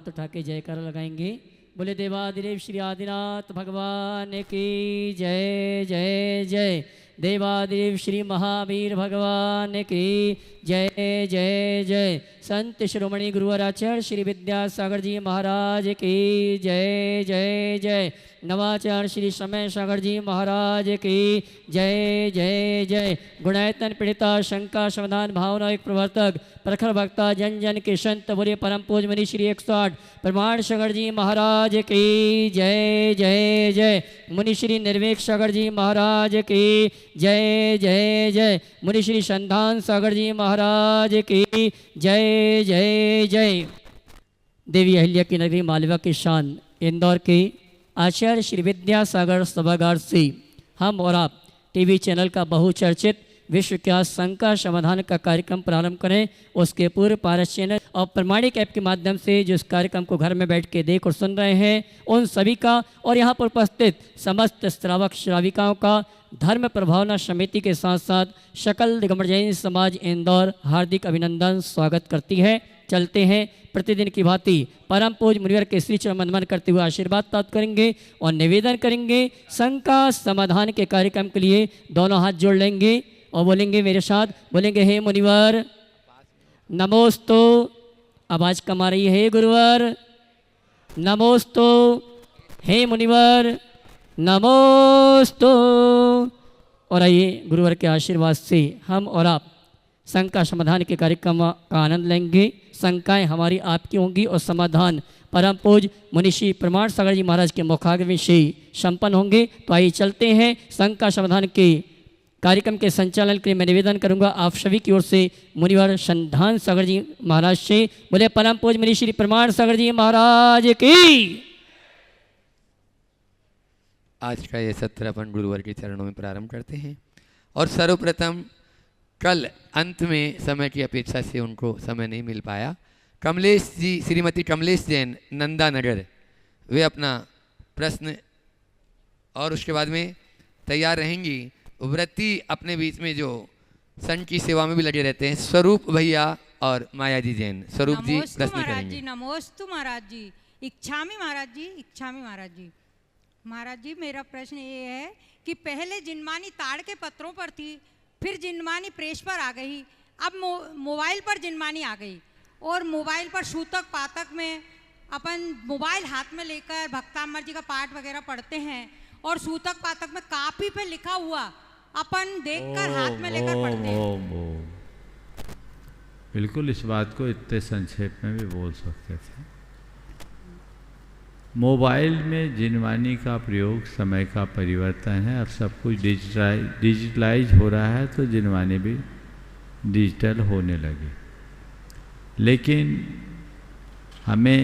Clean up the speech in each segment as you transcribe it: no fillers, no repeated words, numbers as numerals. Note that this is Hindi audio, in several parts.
हाथ उठा के जयकार लगाएंगे। बोले देवादिदेव श्री आदिनाथ भगवान की जय जय जय। देवादिदेव श्री महावीर भगवान की जय जय जय। संत शिरोमणि गुरुवर आचार्य श्री विद्यासागर जी महाराज की जय जय जय। नवाचार्य श्री समय सागर जी महाराज की जय जय जय। गुणायतन पीड़िता शंका समाधान भावना एक प्रवर्तक प्रखर भक्ता जन जन के संत बोले परम पूज मनी श्री 108 प्रमाण सागर जी महाराज की जय जय जय। मुनि श्री निर्वेक सागर जी महाराज की जय जय जय। मुनि श्री संधान सागर जी महाराज की जय जय जय। देवी अहिल्या की नगरी मालवा की शान इंदौर के आचार्य श्री विद्यासागर सभागार से हम और आप टीवी चैनल का बहुचर्चित विश्व क्या शंका समाधान का कार्यक्रम प्रारंभ करें। उसके पूर्व पारस चैनल और प्रमाणिक ऐप के माध्यम से जो इस कार्यक्रम को घर में बैठ के देख और सुन रहे हैं उन सभी का और यहाँ पर उपस्थित समस्त श्रावक श्राविकाओं का धर्म प्रभावना समिति के साथ साथ सकल दिगंबर जैन समाज इंदौर हार्दिक अभिनंदन स्वागत करती है। चलते हैं प्रतिदिन की भांति परम पूज मुनिवर के श्री चरण वंदन करते हुए आशीर्वाद प्राप्त करेंगे और निवेदन करेंगे। शंका समाधान के कार्यक्रम के लिए दोनों हाथ जोड़ लेंगे और बोलेंगे मेरे साथ, बोलेंगे हे मुनिवर नमोस्तु। आवाज कम आ रही है, हे गुरुवर नमोस्तु, हे मुनिवर नमोस्तु। और आइए गुरुवर के आशीर्वाद से हम और आप शंका समाधान के कार्यक्रम का आनंद लेंगे। शंकाएं हमारी आपकी होंगी और समाधान परम पूज मुनिषी प्रमाण सागर जी महाराज के मुखाग्नि से संपन्न होंगे। तो आइए चलते हैं शंका समाधान के कार्यक्रम के संचालन के लिए मैं निवेदन करूंगा आप सभी की ओर से मुनिवर संधान सागर जी महाराज से। बोले परम पूज मुनिषी प्रमाण सागर जी महाराज की। आज का ये सत्र अपन गुरुवर के चरणों में प्रारंभ करते हैं और सर्वप्रथम कल अंत में समय की अपेक्षा से उनको समय नहीं मिल पाया, कमलेश जी श्रीमती कमलेश जैन नंदा नगर वे अपना प्रश्न और उसके बाद में तैयार रहेंगी। व्रती अपने बीच में जो संघ की सेवा में भी लगे रहते हैं स्वरूप भैया और माया जी जैन। स्वरूप जी प्रश्न करेंगे। नमोस्तु महाराज जी। इच्छामी महाराज जी, इच्छामी महाराज जी। महाराज जी मेरा प्रश्न ये है कि पहले जिनमानी ताड़ के पत्रों पर थी, फिर जिनमानी प्रेस पर आ गई, अब मोबाइल पर जिनमानी आ गई और मोबाइल पर सूतक पातक में अपन मोबाइल हाथ में लेकर भक्तामर जी का पाठ वगैरह पढ़ते हैं और सूतक पातक में कापी पे लिखा हुआ अपन देखकर हाथ में लेकर पढ़ते हैं। बिल्कुल इस बात को इतने संक्षेप में भी बोल सकते थे। मोबाइल में जिनवानी का प्रयोग समय का परिवर्तन है। अब सब कुछ डिजिटलाइज हो रहा है तो जिनवानी भी डिजिटल होने लगी, लेकिन हमें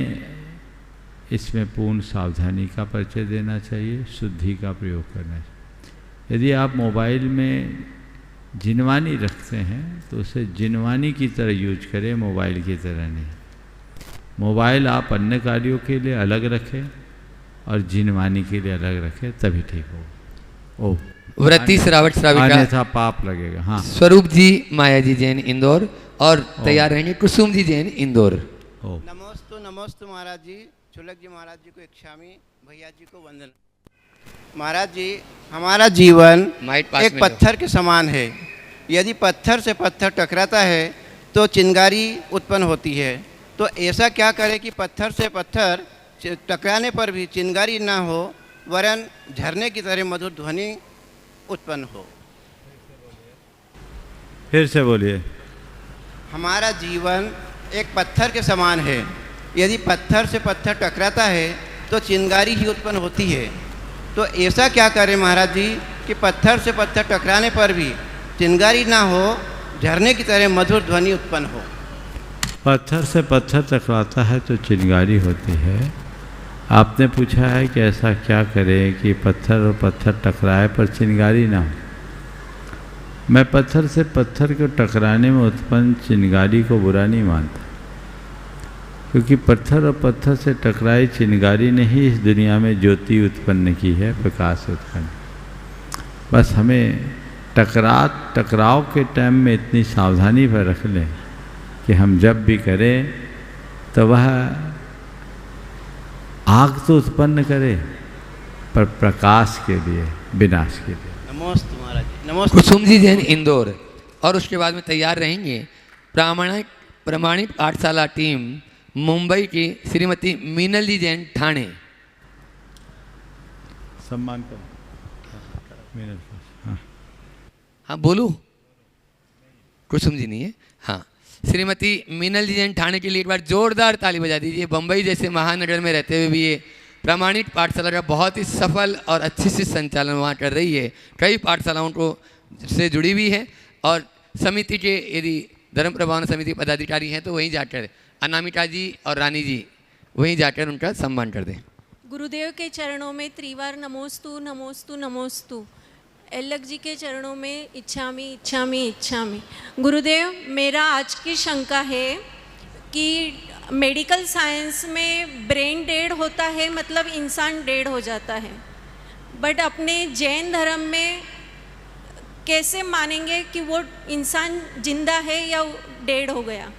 इसमें पूर्ण सावधानी का परिचय देना चाहिए, शुद्धि का प्रयोग करना चाहिए। यदि आप मोबाइल में जिनवानी रखते हैं तो उसे जिनवानी की तरह यूज करें, मोबाइल की तरह नहीं। मोबाइल आप अन्य कार्यों के लिए अलग रखें और जिनवानी के लिए अलग रखें, तभी ठीक हो। ओ व्रती श्रावक श्राविका अन्यथा पाप लगेगा। हाँ, स्वरूप जी माया जी जैन इंदौर और तैयार रहेंगे कुसुम जी जैन इंदौर। नमोस्तु नमोस्तु महाराज जी। चुलक जी महाराज जी को इच्छामी, भैया जी को वंदन। महाराज जी हमारा जीवन एक पत्थर के समान है। यदि पत्थर से पत्थर टकराता है तो चिंगारी उत्पन्न होती है। तो ऐसा क्या करें कि पत्थर से पत्थर टकराने पर भी चिंगारी ना हो, वरन झरने की तरह मधुर ध्वनि उत्पन्न हो। फिर से बोलिए। हमारा जीवन एक पत्थर के समान है। यदि पत्थर से पत्थर टकराता है तो चिंगारी ही उत्पन्न होती है। तो ऐसा क्या करें महाराज जी कि पत्थर से पत्थर टकराने पर भी चिंगारी ना हो, झरने की तरह मधुर ध्वनि उत्पन्न हो। पत्थर से पत्थर टकराता है तो चिंगारी होती है। आपने पूछा है कि ऐसा क्या करें कि पत्थर और पत्थर टकराए पर चिंगारी ना हो। मैं पत्थर से पत्थर को टकराने में उत्पन्न चिंगारी को बुरा नहीं मानता, क्योंकि पत्थर और पत्थर से टकराई चिंगारी ने ही इस दुनिया में ज्योति उत्पन्न की है, प्रकाश उत्पन्न। बस हमें टकराव के टाइम में इतनी सावधानी पर रख लें कि हम जब भी करें तो वह आग तो उत्पन्न करे पर प्रकाश के लिए, विनाश के लिए। नमोस्तु महाराज जी, नमोस्तु। कुसुम जी जैन इंदौर, और उसके बाद में तैयार रहेंगे प्रमाणिक पाठशाला टीम मुंबई की श्रीमती मीनल जी जैन ठाणे। सम्मान करो। हाँ, हाँ बोलूँ? कुसुम जी नहीं है, हाँ। श्रीमती मीनल जी जैन ठाणे के लिए एक बार जोरदार ताली बजा दीजिए। बम्बई जैसे महानगर में रहते हुए भी ये प्रामाणिक पाठशाला का बहुत ही सफल और अच्छे से संचालन वहाँ कर रही है। कई पाठशालाओं को से जुड़ी हुई है, और समिति के यदि धर्म प्रबंधन समिति पदाधिकारी हैं तो वहीं जाकर अनामिका जी और रानी जी वहीं जाकर उनका सम्मान कर दें। गुरुदेव के चरणों में त्रिवार नमोस्तु नमोस्तु नमोस्तु। एलक जी के चरणों में इच्छामी इच्छामी इच्छामी। गुरुदेव, मेरा आज की शंका है कि मेडिकल साइंस में ब्रेन डेड होता है, मतलब इंसान डेड हो जाता है, बट अपने जैन धर्म में कैसे मानेंगे कि वो इंसान जिंदा है या डेड हो गया?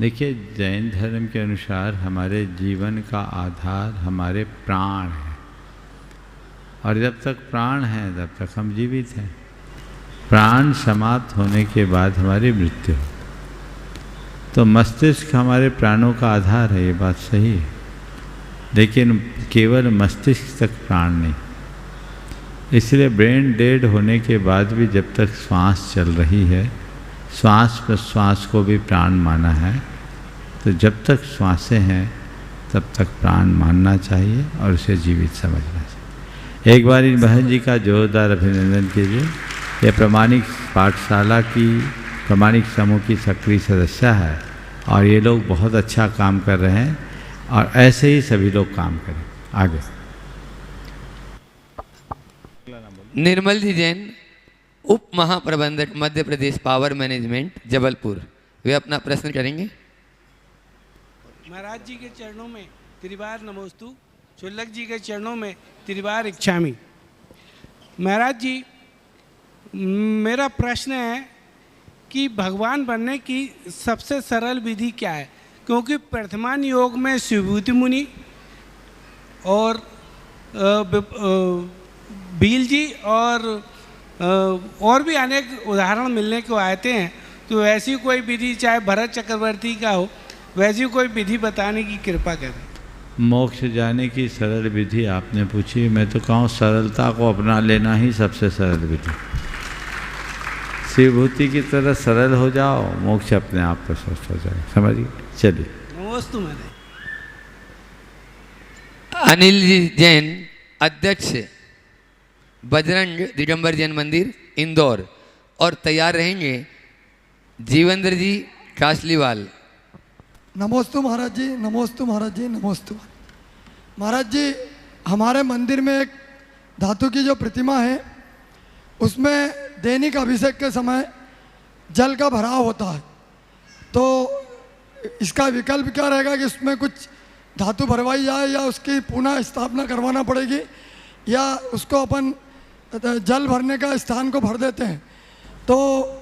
देखिए, जैन धर्म के अनुसार हमारे जीवन का आधार हमारे प्राण है, और जब तक प्राण है तब तक हम जीवित हैं। प्राण समाप्त होने के बाद हमारी मृत्यु हो। तो मस्तिष्क हमारे प्राणों का आधार है, ये बात सही है, लेकिन केवल मस्तिष्क तक प्राण नहीं। इसलिए ब्रेन डेड होने के बाद भी जब तक श्वास चल रही है, श्वास प्रश्वास को भी प्राण माना है। तो जब तक श्वासें हैं तब तक प्राण मानना चाहिए और उसे जीवित समझना चाहिए। एक बार इन बहन जी का जोरदार अभिनंदन कीजिए। ये प्रामाणिक पाठशाला की प्रामाणिक समूह की सक्रिय सदस्य है, और ये लोग बहुत अच्छा काम कर रहे हैं, और ऐसे ही सभी लोग काम करें आगे। निर्मल जी जैन, उप महाप्रबंधक मध्य प्रदेश पावर मैनेजमेंट जबलपुर, वे अपना प्रश्न करेंगे। महाराज जी के चरणों में त्रिवार नमोस्तु, शुल्लक जी के चरणों में त्रिवार इच्छामी। महाराज जी, मेरा प्रश्न है कि भगवान बनने की सबसे सरल विधि क्या है? क्योंकि प्रथमान योग में शिवभूति मुनि और बील जी और भी अनेक उदाहरण मिलने को आते हैं, तो ऐसी कोई विधि, चाहे भरत चक्रवर्ती का हो, वैसी कोई विधि बताने की कृपा करें। मोक्ष जाने की सरल विधि आपने पूछी, मैं तो कहूँ सरलता को अपना लेना ही सबसे सरल विधि। शिवभूति की तरह सरल हो जाओ, मोक्ष अपने आप पर स्वस्थ हो जाए। समझिए, चलिए। नमोस्तु महाराज। अनिल जी जैन, अध्यक्ष बजरंग दिगंबर जैन मंदिर इंदौर, और तैयार रहेंगे जीवेंद्र जी कासलीवाल। नमोस्तु महाराज जी, नमोस्तु महाराज जी, नमोस्तु महाराज जी। हमारे मंदिर में एक धातु की जो प्रतिमा है, उसमें दैनिक अभिषेक के समय जल का भराव होता है, तो इसका विकल्प क्या रहेगा कि उसमें कुछ धातु भरवाई जाए, या उसकी पुनः स्थापना करवाना पड़ेगी, या उसको अपन जल भरने का स्थान को भर देते हैं? तो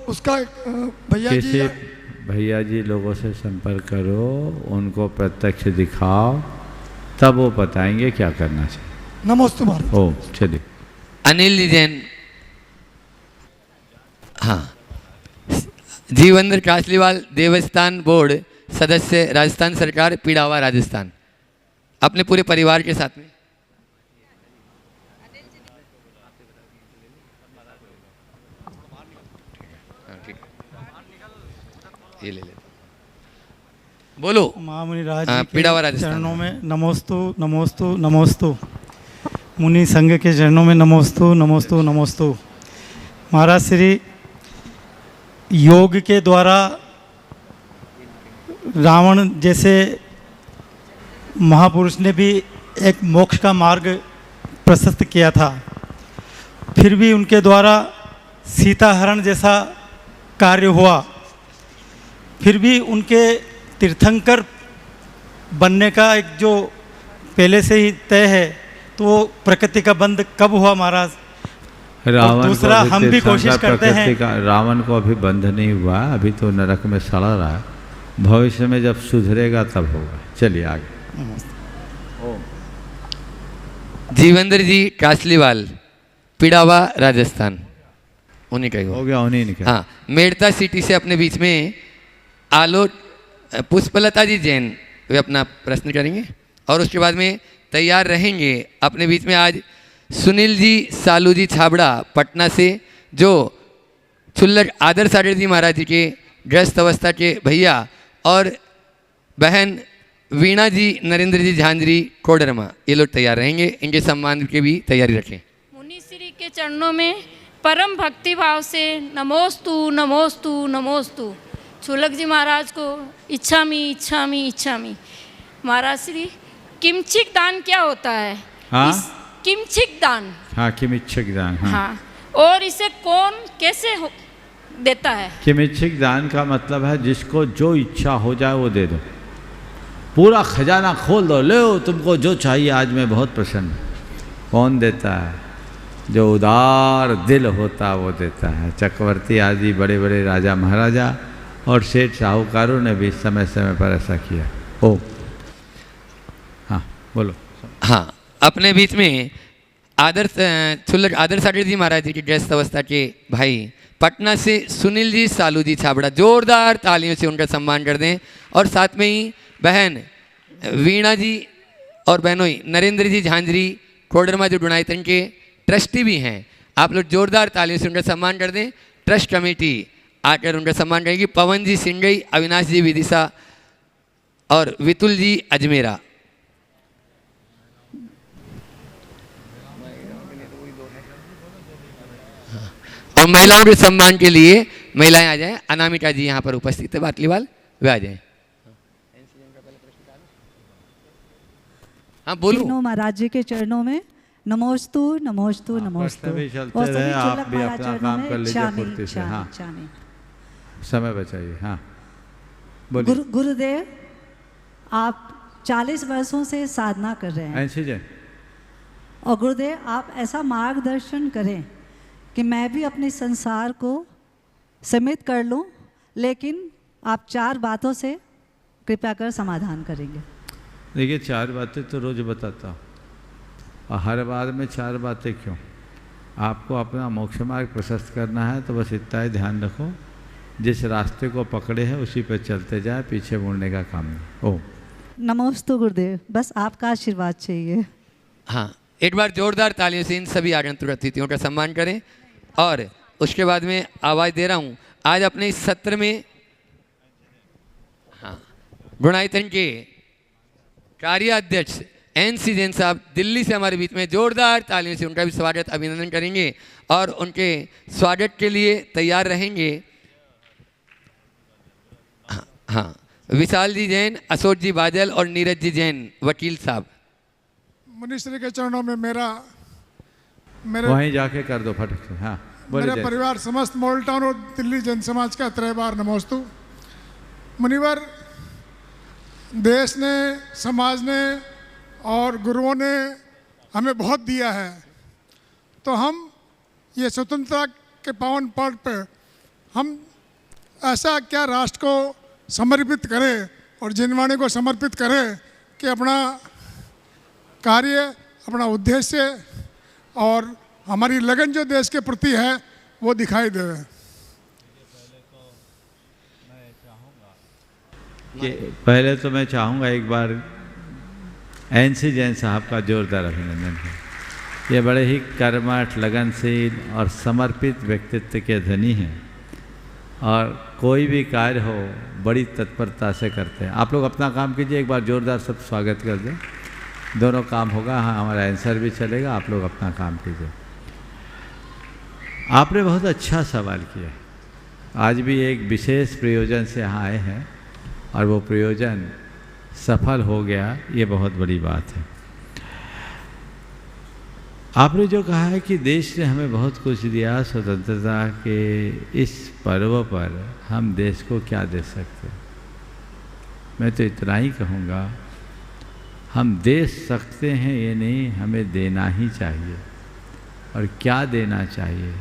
उसका भैया जी लोगों से संपर्क करो, उनको प्रत्यक्ष दिखाओ, तब वो बताएंगे क्या करना चाहिए। नमस्ते महाराज। ओ चलिए। अनिल जी जैन, हाँ। जीवेंद्र कासलीवाल, देवस्थान बोर्ड सदस्य, राजस्थान सरकार, पीड़ावा राजस्थान, अपने पूरे परिवार के साथ में। ये ले लेते, बोलो। महामुनि राज पीड़ावा के चरणों में नमोस्तु नमोस्तु नमोस्तु। मुनि संघ के चरणों में नमोस्तु नमोस्तु नमोस्तु। महाराज श्री, योग के द्वारा रावण जैसे महापुरुष ने भी एक मोक्ष का मार्ग प्रशस्त किया था, फिर भी उनके द्वारा सीता हरण जैसा कार्य हुआ, फिर भी उनके तीर्थंकर बनने का एक जो पहले से ही तय है, तो वो प्रकृति का बंध कब हुआ महाराज? रावण दूसरा, हम भी कोशिश करते हैं। रावण को अभी बंध नहीं हुआ, अभी तो नरक में सड़ा रहा है, भविष्य में जब सुधरेगा तब होगा। चलिए आगे। जीवेंद्र जी कासलीवाल, पिड़ावा, राजस्थान, उन्हीं का ही हो गया, उन्हीं का। हाँ, मेड़ता सिटी से अपने बीच में आलोक पुष्पलता जी जैन वे अपना प्रश्न करेंगे और उसके बाद में तैयार रहेंगे अपने बीच में आज सुनील जी सालू जी छाबड़ा पटना से, जो छुल्लक आदर्श आचार्य जी महाराज जी के ग्रस्त अवस्था के भैया और बहन वीणा जी नरेंद्र जी झांझरी कोडरमा, ये लोग तैयार रहेंगे। इनके सम्मान की भी तैयारी रखें। मुनि श्री के चरणों में परम भक्ति भाव से नमोस्तु नमोस्तु नमोस्तु छुल्लक जी महाराज को इच्छामी इच्छामी इच्छामी। महाराज श्री, किमचिक दान क्या होता है? हाँ? किमचिक दान। हाँ, किमिच्छिक दान। हाँ। और इसे कौन कैसे देता है? किमिच्छिक दान का मतलब है जिसको जो इच्छा हो जाए वो दे दो, पूरा खजाना खोल दो, ले तुमको जो चाहिए, आज मैं बहुत प्रसन्न। कौन देता है? जो उदार दिल होता वो देता है। चक्रवर्ती आदि बड़े बड़े राजा महाराजा और सेठ साहूकारों ने भी समय समय पर ऐसा किया। ओ हाँ, बोलो। हाँ, अपने बीच में आदर्श छुल्लक आदर्श आचार्य जी महाराज जी की ग्रस्त अवस्था के भाई पटना से सुनील जी सालू जी छाबड़ा, जोरदार तालियों से उनका सम्मान कर दें। और साथ में ही बहन वीणा जी और बहनोई नरेंद्र जी झांझरी कोडरमा, जो डुनाइतन के ट्रस्टी भी हैं, आप लोग जोरदार तालियों से उनका सम्मान कर दें। ट्रस्ट कमेटी आकर उनका सम्मान करेगी। पवन जी सिंगई, अविनाश जी विदिशा और वितुल जी अजमेरा। और महिलाओं के सम्मान के लिए महिलाएं आ जाएं। अनामिका जी यहाँ पर उपस्थित है, बाटलीवाल, वे आ जाएं। हाँ, बोलो। तीनों महाराज जी के चरणों में नमोस्तु नमोस्तु नमोस्तु। सभी चलते रहे, आप भी अपना काम कर लीजिए फुर्ती से। हाँ, समय बचाइए। हाँ, बोलिए। गुरुदेव, आप 40 वर्षों से साधना कर रहे हैं ऐसे और गुरुदेव आप ऐसा मार्गदर्शन करें कि मैं भी अपने संसार को सीमित कर लूं, लेकिन आप 4 बातों से कृपया कर समाधान करेंगे। देखिए, 4 बातें तो रोज बताता हूँ और हर बार में 4 बातें क्यों? आपको अपना मोक्ष मार्ग प्रशस्त करना है तो बस इतना ही ध्यान रखो, जिस रास्ते को पकड़े हैं उसी पर चलते जाए, पीछे मुड़ने का काम नहीं। ओ नमोस्तु गुरुदेव, बस आपका आशीर्वाद चाहिए। हाँ, एक बार जोरदार तालियों से इन सभी आगंतुक अतिथियों का सम्मान करें। और उसके बाद में आवाज़ दे रहा हूँ, आज अपने इस सत्र में हाँ गुणायतन के कार्याध्यक्ष NC जैन साहब दिल्ली से हमारे बीच में, जोरदार तालियों से उनका भी स्वागत अभिनंदन करेंगे और उनके स्वागत के लिए तैयार रहेंगे। हाँ, विशाल जी जैन, अशोक जी बादल और नीरज जी जैन वकील साहब। मुनिश्री के चरणों में मेरे वहीं जाके कर दो फटक से। हाँ, मेरा परिवार समस्त मॉडल टाउन और दिल्ली जन समाज का 3 बार नमोस्तु। मुनिवर, देश ने, समाज ने और गुरुओं ने हमें बहुत दिया है, तो हम ये स्वतंत्रता के पावन पर्व पर हम ऐसा क्या राष्ट्र को समर्पित करें और जिनवाणी को समर्पित करें कि अपना कार्य, अपना उद्देश्य और हमारी लगन जो देश के प्रति है वो दिखाई दे। पहले तो मैं चाहूँगा एक बार NC जैन साहब का जोरदार अभिनंदन है। ये बड़े ही कर्मठ, लगनशील और समर्पित व्यक्तित्व के धनी हैं और कोई भी कार्य हो बड़ी तत्परता से करते हैं। आप लोग अपना काम कीजिए, एक बार जोरदार सब स्वागत कर दें। दोनों काम होगा। हाँ, हमारा आंसर भी चलेगा, आप लोग अपना काम कीजिए। आपने बहुत अच्छा सवाल किया। आज भी एक विशेष प्रयोजन से यहाँ आए हैं और वो प्रयोजन सफल हो गया, ये बहुत बड़ी बात है। आपने जो कहा है कि देश ने हमें बहुत कुछ दिया, स्वतंत्रता के इस पर्व पर हम देश को क्या दे सकते हैं, मैं तो इतना ही कहूँगा, हम दे सकते हैं ये नहीं, हमें देना ही चाहिए। और क्या देना चाहिए?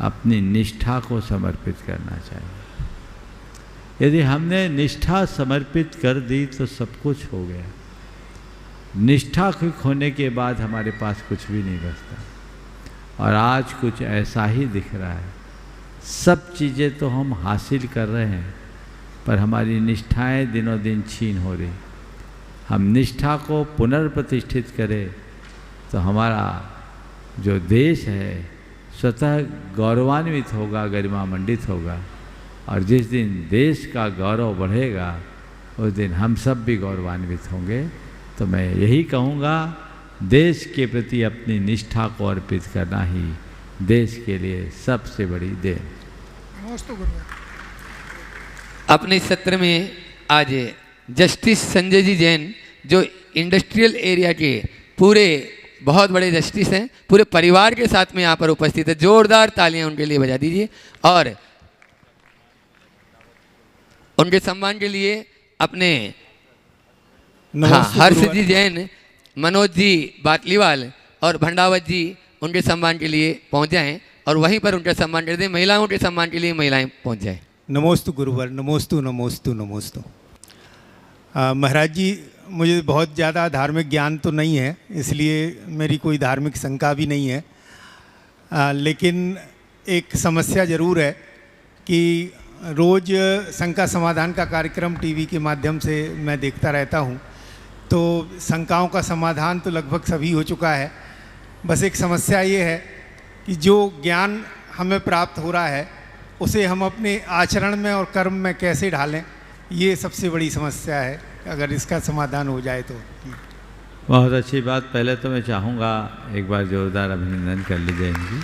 अपनी निष्ठा को समर्पित करना चाहिए। यदि हमने निष्ठा समर्पित कर दी तो सब कुछ हो गया। निष्ठा के खोने के बाद हमारे पास कुछ भी नहीं बचता। और आज कुछ ऐसा ही दिख रहा है, सब चीज़ें तो हम हासिल कर रहे हैं पर हमारी निष्ठाएं दिनों दिन छीन हो रही। हम निष्ठा को पुनर्प्रतिष्ठित करें तो हमारा जो देश है स्वतः गौरवान्वित होगा, गरिमामंडित होगा। और जिस दिन देश का गौरव बढ़ेगा उस दिन हम सब भी गौरवान्वित होंगे। तो मैं यही कहूँगा, देश के प्रति अपनी निष्ठा को अर्पित करना ही देश के लिए सबसे बड़ी देन। अपने सत्र में आज जस्टिस संजय जी जैन जो इंडस्ट्रियल एरिया के पूरे बहुत बड़े जस्टिस हैं, पूरे परिवार के साथ में यहाँ पर उपस्थित है। जोरदार तालियां उनके लिए बजा दीजिए। और उनके सम्मान के लिए अपने हर्ष जी जैन, मनोज जी बाटलीवाल और भंडावत जी उनके सम्मान के लिए पहुँच जाएँ और वहीं पर उनका सम्मान कर दें। महिलाओं के सम्मान के लिए महिलाएं पहुँच जाएँ। नमोस्तु गुरुवर, नमोस्तु नमोस्तु नमोस्तु। महाराज जी, मुझे बहुत ज़्यादा धार्मिक ज्ञान तो नहीं है, इसलिए मेरी कोई धार्मिक शंका भी नहीं है। लेकिन एक समस्या ज़रूर है कि रोज़ शंका समाधान का कार्यक्रम टीवी के माध्यम से मैं देखता रहता हूँ, तो शंकाओं का समाधान तो लगभग सभी हो चुका है। बस एक समस्या ये है कि जो ज्ञान हमें प्राप्त हो रहा है उसे हम अपने आचरण में और कर्म में कैसे ढालें, ये सबसे बड़ी समस्या है। अगर इसका समाधान हो जाए तो बहुत अच्छी बात। पहले तो मैं चाहूँगा एक बार जोरदार अभिनंदन कर लीजिए इनकी।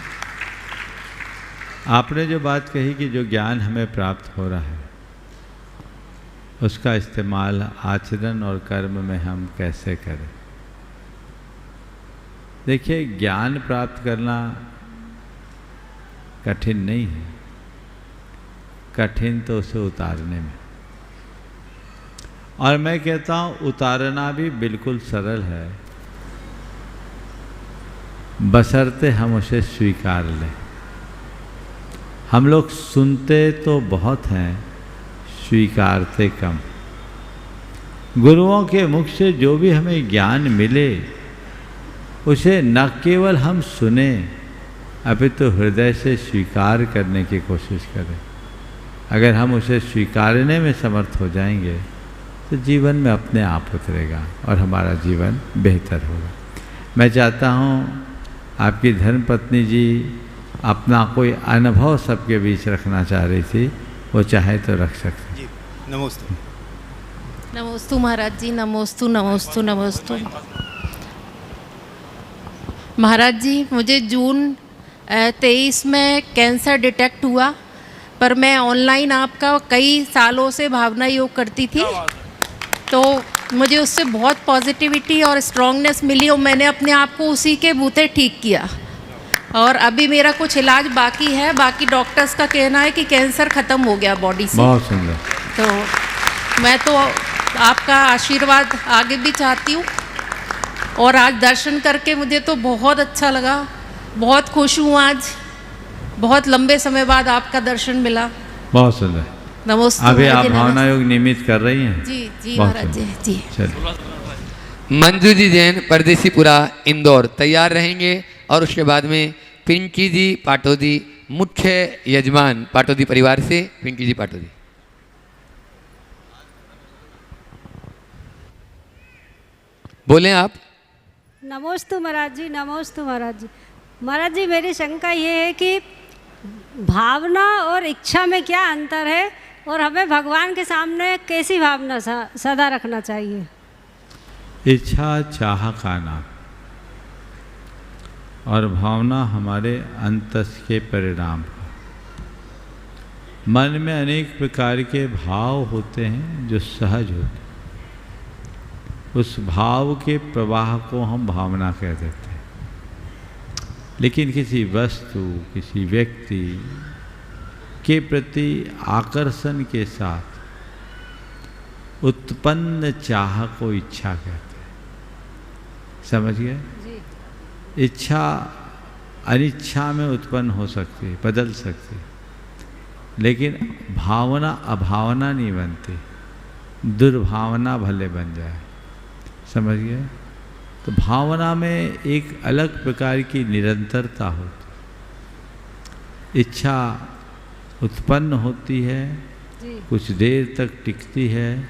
आपने जो बात कही कि जो ज्ञान हमें प्राप्त हो रहा है उसका इस्तेमाल आचरण और कर्म में हम कैसे करें। देखिए, ज्ञान प्राप्त करना कठिन नहीं है, कठिन तो उसे उतारने में। और मैं कहता हूँ उतारना भी बिल्कुल सरल है, बशर्ते हम उसे स्वीकार लें। हम लोग सुनते तो बहुत हैं, स्वीकारते कम। गुरुओं के मुख से जो भी हमें ज्ञान मिले उसे न केवल हम सुने अभी तो हृदय से स्वीकार करने की कोशिश करें। अगर हम उसे स्वीकारने में समर्थ हो जाएंगे तो जीवन में अपने आप उतरेगा और हमारा जीवन बेहतर होगा। मैं चाहता हूँ आपकी धर्मपत्नी जी अपना कोई अनुभव सबके बीच रखना चाह रही थी, वो चाहे तो रख सकते। जी, नमोस्तु। नमोस्तु महाराज जी, नमोस्तु नमोस्तु नमोस्तु। महाराज जी, मुझे जून 23 में कैंसर डिटेक्ट हुआ, पर मैं ऑनलाइन आपका कई सालों से भावना योग करती थी, तो मुझे उससे बहुत पॉजिटिविटी और स्ट्रॉन्गनेस मिली और मैंने अपने आप को उसी के बूते ठीक किया। और अभी मेरा कुछ इलाज बाकी है, बाकी डॉक्टर्स का कहना है कि कैंसर ख़त्म हो गया बॉडी से। बहुत सुंदर। तो मैं तो आपका आशीर्वाद आगे भी चाहती हूँ। और आज दर्शन करके मुझे तो बहुत अच्छा लगा, बहुत खुश हूँ। आज बहुत लंबे समय बाद आपका दर्शन मिला। बहुत सुंदर। नमस्ते। अभी आप भावना योग निमित्त कर रही हैं? जी जी महाराज जी, जी। चलिए। मंजू जी जैन, परदेसीपुरा, इंदौर तैयार रहेंगे और उसके बाद में पिंकी जी पाटोदी, मुख्य यजमान पाटोदी परिवार से पिंकी जी पाटोदी। बोलें आप। नमोस्तु महाराज जी, नमोस्तु महाराज जी। महाराज जी, मेरी शंका ये है कि भावना और इच्छा में क्या अंतर है और हमें भगवान के सामने कैसी भावना सदा रखना चाहिए? इच्छा चाह का नाम और भावना हमारे अंतस के परिणाम। मन में अनेक प्रकार के भाव होते हैं जो सहज होते हैं, उस भाव के प्रवाह को हम भावना कह देते हैं। लेकिन किसी वस्तु, किसी व्यक्ति के प्रति आकर्षण के साथ उत्पन्न चाह को इच्छा कहते हैं। समझ गए? इच्छा अनिच्छा में उत्पन्न हो सकती है, बदल सकती है, लेकिन भावना अभावना नहीं बनती, दुर्भावना भले बन जाए। समझ गए? तो भावना में एक अलग प्रकार की निरंतरता होती, इच्छा उत्पन्न होती है, कुछ देर तक टिकती है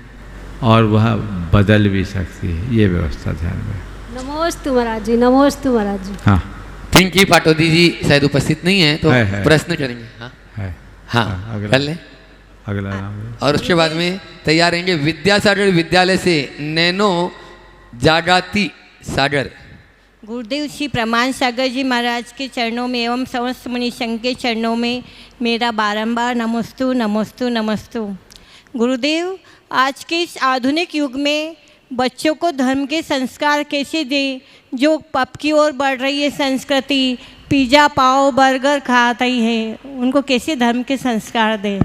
और वह बदल भी सकती है। ये व्यवस्था ध्यान में। नमोस्तु महाराज जी, नमोस्तु महाराज जी। हाँ, पिंकी पाटोदी जी शायद उपस्थित नहीं है तो है। प्रश्न करेंगे। हाँ है। हाँ, कर लें। अगला नाम और उसके बाद में तैयार रहेंगे विद्यासागर विद्यालय से नैनो जागाती सागर। गुरुदेव श्री प्रमाण सागर जी महाराज के चरणों में एवं समस्त मुनि संघ के चरणों में मेरा बारंबार नमोस्तु नमोस्तु नमोस्तु। गुरुदेव, आज के इस आधुनिक युग में बच्चों को धर्म के संस्कार कैसे दें, जो पब की ओर बढ़ रही है संस्कृति, पिज़्ज़ा पाव बर्गर खाता ही है, उनको कैसे धर्म के संस्कार दें?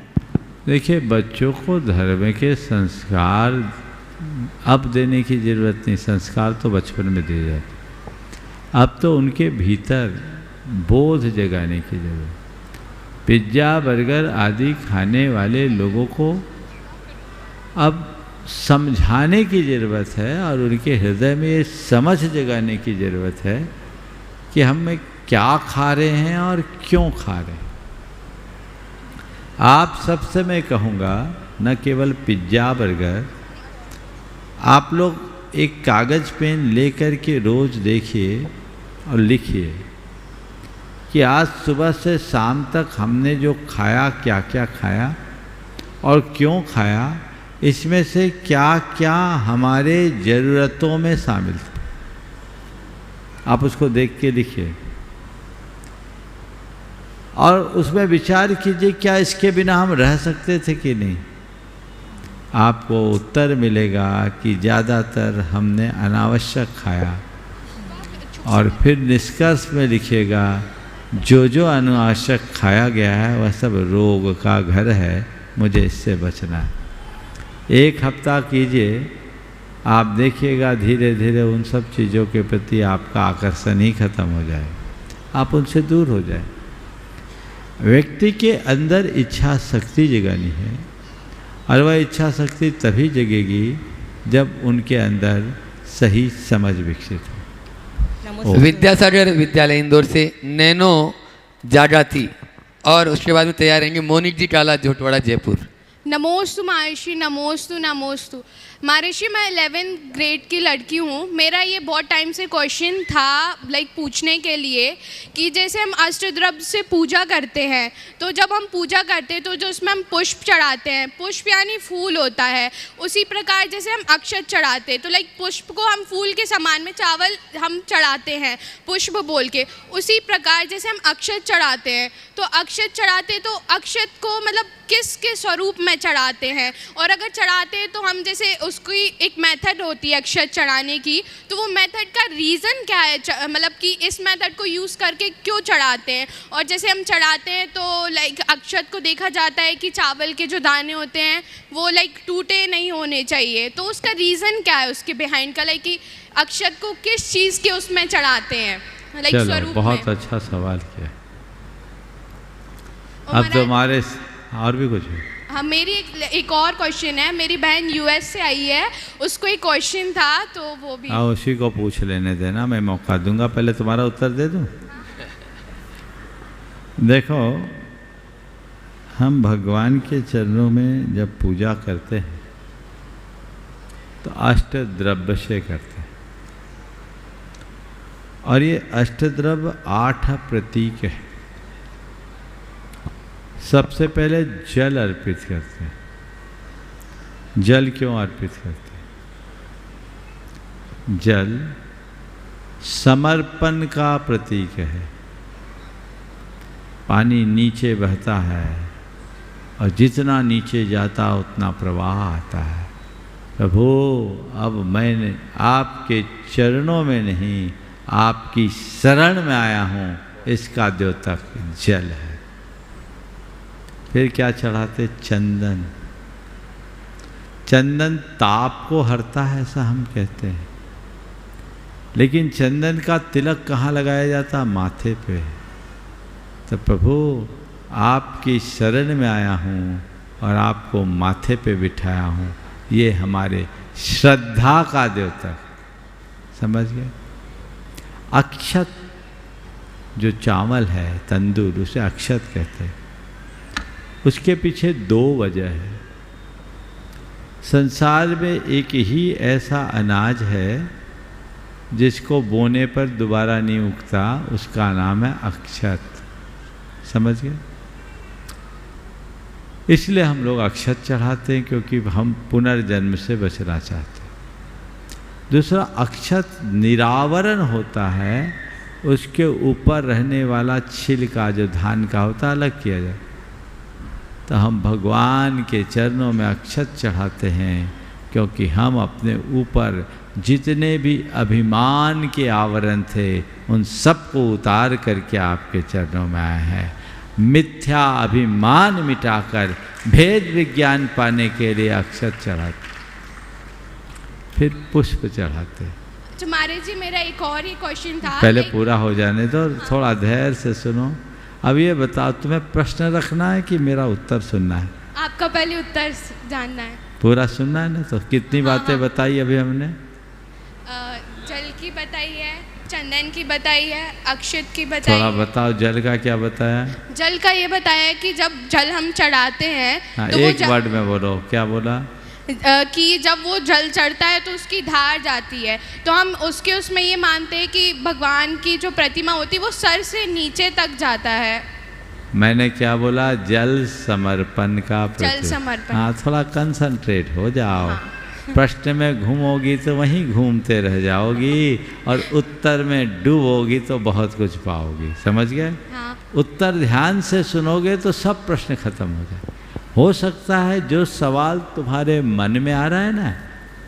देखिए, बच्चों को धर्म के संस्कार अब देने की ज़रूरत नहीं, संस्कार तो बचपन में दिए जाते। अब तो उनके भीतर बोध जगाने की जरूरत। पिज्ज़ा बर्गर आदि खाने वाले लोगों को अब समझाने की ज़रूरत है और उनके हृदय में ये समझ जगाने की ज़रूरत है कि हम क्या खा रहे हैं और क्यों खा रहे हैं। आप सबसे मैं कहूँगा, न केवल पिज्ज़ा बर्गर, आप लोग एक कागज़ पेन लेकर के रोज़ देखिए और लिखिए कि आज सुबह से शाम तक हमने जो खाया, क्या क्या खाया और क्यों खाया, इसमें से क्या क्या हमारे ज़रूरतों में शामिल था। आप उसको देख के लिखिए और उसमें विचार कीजिए क्या इसके बिना हम रह सकते थे कि नहीं। आपको उत्तर मिलेगा कि ज़्यादातर हमने अनावश्यक खाया, और फिर निष्कर्ष में लिखिएगा जो जो अनावश्यक खाया गया है वह सब रोग का घर है, मुझे इससे बचना है। एक हफ्ता कीजिए, आप देखिएगा धीरे धीरे उन सब चीज़ों के प्रति आपका आकर्षण ही खत्म हो जाए, आप उनसे दूर हो जाए। व्यक्ति के अंदर इच्छा शक्ति जगानी है और वह इच्छा शक्ति तभी जगेगी जब उनके अंदर सही समझ विकसित हो। विद्यासागर विद्यालय इंदौर से नैनो जागाती। और उसके बाद में तैयार रहेंगे मोनिक जी काला जोटवाड़ा जयपुर। नमोस्तु महर्षि, नमोस्तु नमोस्तु। महर्षि, मैं 11th ग्रेड की लड़की हूँ। मेरा ये बहुत टाइम से क्वेश्चन था पूछने के लिए कि जैसे हम अष्टद्रव्य से पूजा करते हैं, तो जब हम पूजा करते हैं तो जो उसमें हम पुष्प चढ़ाते हैं, पुष्प यानी फूल होता है, उसी प्रकार जैसे हम अक्षत चढ़ाते हैं तो पुष्प को हम फूल के समान में चावल हम चढ़ाते हैं पुष्प बोल के, उसी प्रकार जैसे हम अक्षत चढ़ाते हैं तो अक्षत चढ़ाते तो अक्षत को किस के स्वरूप में चढ़ाते हैं, और अगर चढ़ाते हैं तो हम जैसे उसकी एक मेथड होती है अक्षत चढ़ाने की, तो वो मेथड का रीज़न क्या है, कि इस मेथड को यूज़ करके क्यों चढ़ाते हैं। और जैसे हम चढ़ाते हैं तो अक्षत को देखा जाता है कि चावल के जो दाने होते हैं वो टूटे नहीं होने चाहिए, तो उसका रीज़न क्या है उसके बिहाइंड का, कि अक्षत को किस चीज़ के उसमें चढ़ाते हैं स्वरूप में। बहुत अच्छा सवाल किया। अब तो हमारे और भी कुछ है। हाँ, मेरी एक और क्वेश्चन है। मेरी बहन यूएस से आई है, उसको एक क्वेश्चन था तो वो भी उसी को पूछ लेने देना, मैं मौका दूंगा, पहले तुम्हारा उत्तर दे दूं। देखो, हम भगवान के चरणों में जब पूजा करते हैं तो अष्टद्रव्य से करते हैं, और ये अष्टद्रव्य 8 प्रतीक है। सबसे पहले जल अर्पित करते हैं। जल क्यों अर्पित करते हैं? जल समर्पण का प्रतीक है। पानी नीचे बहता है और जितना नीचे जाता उतना प्रवाह आता है। प्रभु, अब मैंने आपके चरणों में नहीं, आपकी शरण में आया हूँ, इसका द्योतक जल है। फिर क्या चढ़ाते? चंदन। चंदन ताप को हरता है ऐसा हम कहते हैं, लेकिन चंदन का तिलक कहाँ लगाया जाता? माथे पे। तो प्रभु, आपकी शरण में आया हूँ और आपको माथे पे बिठाया हूँ, ये हमारे श्रद्धा का द्योतक। समझ गए? अक्षत जो चावल है, तंदूर, उसे अक्षत कहते हैं। उसके पीछे दो वजह है। संसार में एक ही ऐसा अनाज है जिसको बोने पर दोबारा नहीं उगता, उसका नाम है अक्षत। समझ गए? इसलिए हम लोग अक्षत चढ़ाते हैं, क्योंकि हम पुनर्जन्म से बचना चाहते हैं। दूसरा, अक्षत निरावरण होता है, उसके ऊपर रहने वाला छिलका जो धान का होता है अलग किया जाए। तो हम भगवान के चरणों में अक्षत चढ़ाते हैं, क्योंकि हम अपने ऊपर जितने भी अभिमान के आवरण थे उन सबको उतार करके आपके चरणों में आए हैं। मिथ्या अभिमान मिटाकर भेद विज्ञान पाने के लिए अक्षत चढ़ाते, फिर पुष्प चढ़ाते। तो महाराज जी मेरा एक और ही क्वेश्चन था। पहले पूरा हो जाने दो, थोड़ा धैर्य से सुनो। अब ये बताओ, तुम्हें प्रश्न रखना है कि मेरा उत्तर सुनना है? आपका पहले उत्तर जानना है। पूरा सुनना है ना? तो कितनी बातें बताई अभी हमने? जल की बताई है, चंदन की बताई है, अक्षत की बताई थोड़ा है। बताओ, जल का क्या बताया? जल का ये बताया है कि जब जल हम चढ़ाते हैं, हाँ, तो एक वर्ड में बोलो, क्या बोला? कि जब वो जल चढ़ता है तो उसकी धार जाती है, तो हम उसमें ये मानते हैं कि भगवान की जो प्रतिमा होती है वो सर से नीचे तक जाता है। मैंने क्या बोला? जल समर्पण का जल समर्पण। हाँ, थोड़ा कंसंट्रेट हो जाओ। हाँ। प्रश्न में घूमोगी तो वहीं घूमते रह जाओगी, और उत्तर में डूबोगी तो बहुत कुछ पाओगी। समझ गए? हाँ। उत्तर ध्यान से सुनोगे तो सब प्रश्न खत्म हो जाए। हो सकता है जो सवाल तुम्हारे मन में आ रहा है ना,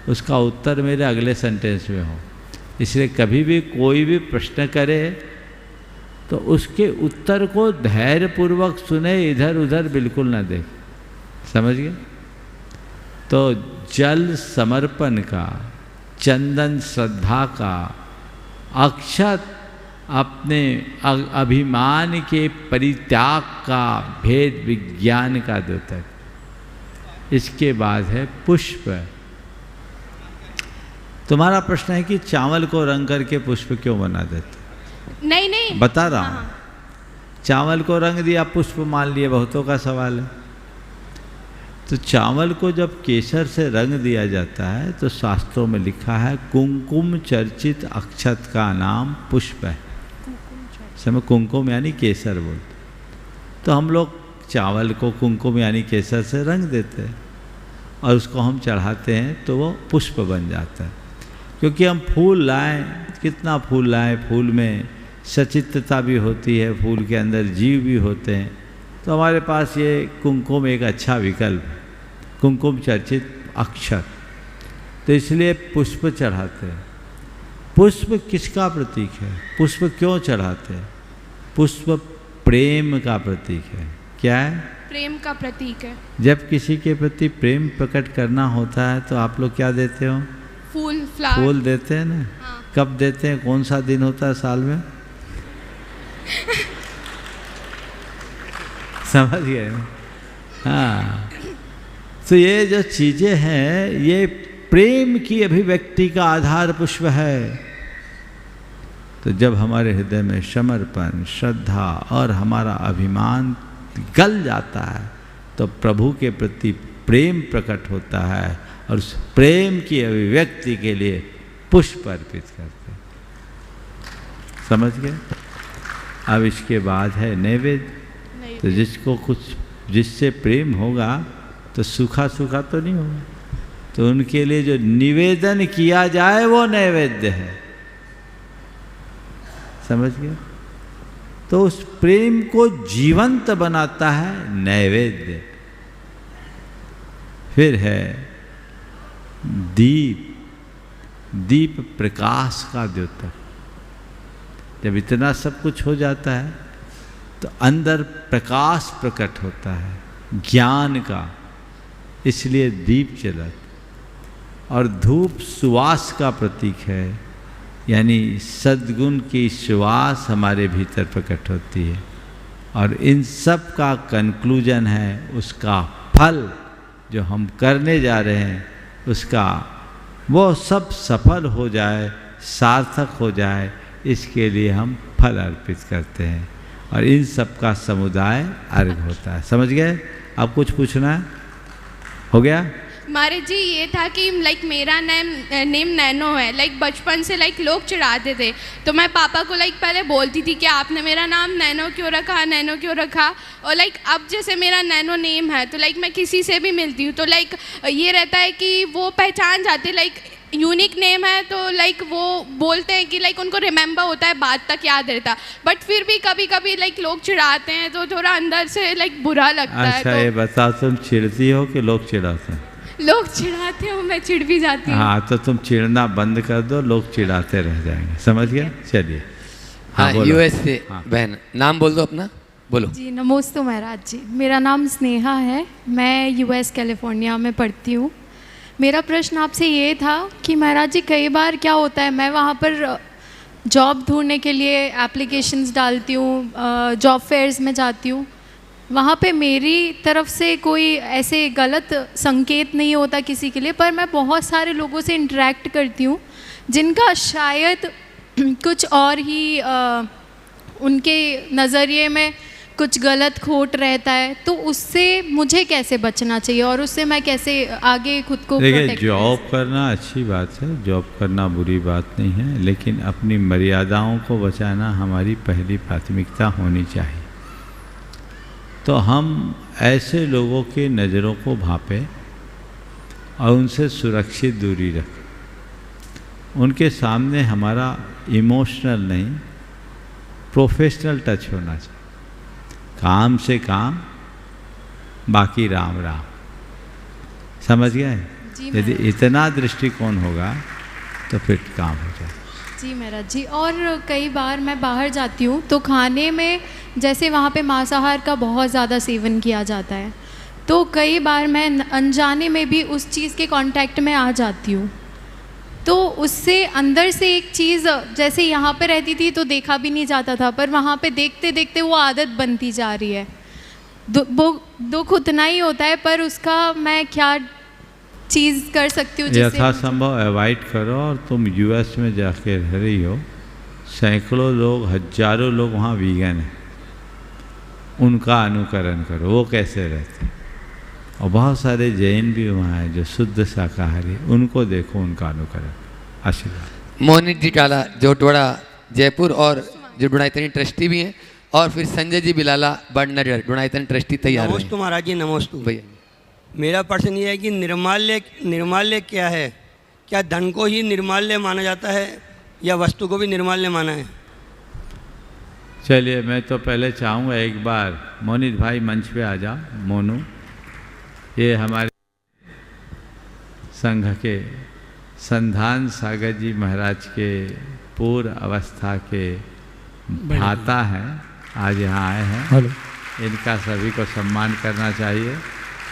उसका उत्तर मेरे अगले सेंटेंस में हो। इसलिए कभी भी कोई भी प्रश्न करे तो उसके उत्तर को धैर्यपूर्वक सुने, इधर उधर बिल्कुल ना देख। समझ गए? तो जल समर्पण का, चंदन श्रद्धा का, अक्षत अपने अभिमान के परित्याग का, भेद विज्ञान का द्योतक। इसके बाद है पुष्प। तुम्हारा प्रश्न है कि चावल को रंग करके पुष्प क्यों बना देते? नहीं बता रहा हूँ। चावल को रंग दिया, पुष्प मान लिए, बहुतों का सवाल है। तो चावल को जब केसर से रंग दिया जाता है तो शास्त्रों में लिखा है कुमकुम चर्चित अक्षत का नाम पुष्प है। समय कुमकुम यानी केसर बोलते, तो हम लोग चावल को कुमकुम यानी केसर से रंग देते हैं और उसको हम चढ़ाते हैं तो वो पुष्प बन जाता है। क्योंकि हम फूल लाएं, कितना फूल लाएं, फूल में सचित्रता भी होती है, फूल के अंदर जीव भी होते हैं, तो हमारे पास ये कुमकुम एक अच्छा विकल्प है, कुमकुम चर्चित अक्षत। तो इसलिए पुष्प चढ़ाते हैं। पुष्प किसका प्रतीक है? पुष्प क्यों चढ़ाते हैं? पुष्प प्रेम का प्रतीक है। क्या है? प्रेम का प्रतीक है। जब किसी के प्रति प्रेम प्रकट करना होता है तो आप लोग क्या देते हो? फूल, फ्लावर। फूल देते हैं ना। हाँ। कब देते हैं? कौन सा दिन होता है साल में? समझ गए? हाँ। तो ये जो चीज़ें हैं ये प्रेम की अभिव्यक्ति का आधार पुष्प है। तो जब हमारे हृदय में समर्पण, श्रद्धा और हमारा अभिमान गल जाता है तो प्रभु के प्रति प्रेम प्रकट होता है और उस प्रेम की अभिव्यक्ति के लिए पुष्प अर्पित करते हैं। समझ गए? अब इसके बाद है नैवेद्य। तो जिसको कुछ जिससे प्रेम होगा तो सूखा सूखा तो नहीं होगा, तो उनके लिए जो निवेदन किया जाए वो नैवेद्य है। समझ गए? तो उस प्रेम को जीवंत बनाता है नैवेद्य। फिर है दीप। दीप प्रकाश का द्योतक। जब इतना सब कुछ हो जाता है तो अंदर प्रकाश प्रकट होता है ज्ञान का, इसलिए दीप जलत। और धूप सुवास का प्रतीक है, यानी सद्गुण की सुवास हमारे भीतर प्रकट होती है। और इन सब का कंक्लूजन है उसका फल जो हम करने जा रहे हैं, उसका वो सब सफल हो जाए सार्थक हो जाए, इसके लिए हम फल अर्पित करते हैं और इन सब का समुदाय अर्घ होता है। समझ गए? अब कुछ पूछना है? हो गया? महाराज जी ये था कि लाइक मेरा नेम नैनो है, लाइक बचपन से लाइक लोग चिढ़ाते थे, तो मैं पापा को लाइक पहले बोलती थी कि आपने मेरा नाम नैनो क्यों रखा, नैनो क्यों रखा। और लाइक अब जैसे मेरा नैनो नेम है तो लाइक मैं किसी से भी मिलती हूँ तो लाइक ये रहता है कि वो पहचान जाते, लाइक यूनिक नेम है तो लाइक वो बोलते हैं कि लाइक उनको रिमेंबर होता है, बात तक याद रहता। बट फिर भी कभी कभी लाइक लोग चिढ़ाते हैं तो थोड़ा अंदर से लाइक बुरा लगता है। अच्छा तो ये बताओ, तुम चिढ़ती हो कि लोग चिढ़ाते हैं? लोग चिढ़ाते हो, मैं चिढ़ भी जाती हूँ। हाँ तो तुम चिढ़ना बंद कर दो, लोग चिढ़ाते रह जाएंगे। समझ गया? चलिए हाँ, यूएस से बहन, नाम बोल दो अपना, बोलो। जी नमस्ते महाराज जी, मेरा नाम स्नेहा है, मैं यूएस कैलिफोर्निया में पढ़ती हूँ। मेरा प्रश्न आपसे ये था कि महाराज जी कई बार क्या होता है, मैं वहाँ पर जॉब ढूंढने के लिए एप्लीकेशंस डालती हूँ, जॉब फेयर्स में जाती हूँ, वहाँ पे मेरी तरफ से कोई ऐसे गलत संकेत नहीं होता किसी के लिए, पर मैं बहुत सारे लोगों से इंटरेक्ट करती हूँ जिनका शायद कुछ और ही उनके नज़रिए में कुछ गलत खोट रहता है, तो उससे मुझे कैसे बचना चाहिए और उससे मैं कैसे आगे खुद को देखिए, जॉब करना अच्छी बात है, जॉब करना बुरी बात नहीं है, लेकिन अपनी मर्यादाओं को बचाना हमारी पहली प्राथमिकता होनी चाहिए। तो हम ऐसे लोगों की नज़रों को भांपें और उनसे सुरक्षित दूरी रखें। उनके सामने हमारा इमोशनल नहीं, प्रोफेशनल टच होना चाहिए। काम से काम, बाकी राम राम। समझ गए? यदि इतना दृष्टिकोण होगा तो फिर काम हो जाए। जी महाराज जी, और कई बार मैं बाहर जाती हूँ तो खाने में जैसे वहाँ पे मांसाहार का बहुत ज़्यादा सेवन किया जाता है, तो कई बार मैं अनजाने में भी उस चीज़ के कांटेक्ट में आ जाती हूँ, तो उससे अंदर से एक चीज़, जैसे यहाँ पे रहती थी तो देखा भी नहीं जाता था, पर वहाँ पे देखते देखते वो आदत बनती जा रही है। दुख उतना ही होता है, पर उसका मैं क्या चीज़ कर सकती हूँ? यथासंभव अवॉइड करो। और तुम यूएस में जाके रह रही हो, सैकड़ों लोग, हजारों लोग वहाँ वीगन हैं, उनका अनुकरण करो, वो कैसे रहते हैं। और बहुत सारे जैन भी वहाँ हैं जो शुद्ध शाकाहारी, उनको देखो, उनका अनुकरण। आशीर्वाद। मोहनित जी काला जोटवाड़ा जयपुर और जो डुणाइतनी ट्रस्टी भी हैं, और फिर संजय जी बिलाला बड़नगर डुणाइतनी ट्रस्टी तैयार हैं। नमस्ते महाराज जी, नमस्ते भैया। मेरा प्रश्न ये है कि निर्माल्य क्या है? क्या धन को ही निर्माल्य माना जाता है या वस्तु को भी निर्माल्य माना है? चलिए, मैं तो पहले चाहूँगा एक बार मोनित भाई मंच पे आ जाओ। मोनू, ये हमारे संघ के संधान सागर जी महाराज के पूर्व अवस्था के भ्राता हैं, आज यहाँ आए हैं। इनका सभी को सम्मान करना चाहिए।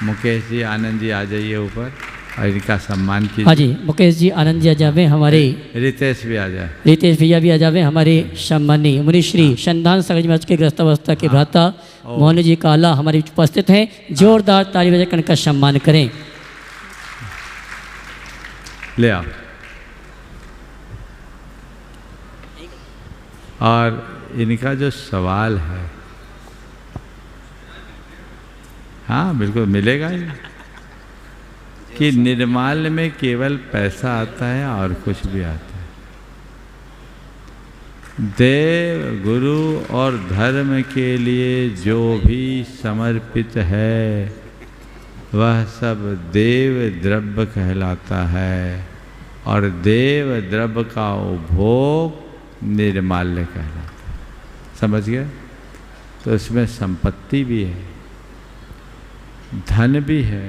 मुकेश जी, आनंद जी आ जाइए ऊपर और इनका सम्मान कीजिए। हाँ जी, मुकेश जी, आनंद जी आ जावे, हमारे रितेश भी आ जाए, रितेश भैया भी आ जावे, हमारे सम्मानी मुनिश्री संधान सागर जी महाराज के ग्रस्तावस्था के भ्राता मोहन जी काला हमारे उपस्थित हैं। जोरदार ताली बजाकर इनका सम्मान करें। ले आओ। और इनका जो सवाल है, हाँ बिल्कुल मिलेगा ही, कि निर्माल्य में केवल पैसा आता है और कुछ भी आता है। देव, गुरु और धर्म के लिए जो भी समर्पित है वह सब देव द्रव्य कहलाता है, और देव द्रव्य का उपभोग निर्माल्य कहलाता है। समझ गए? तो इसमें संपत्ति भी है, धन भी है,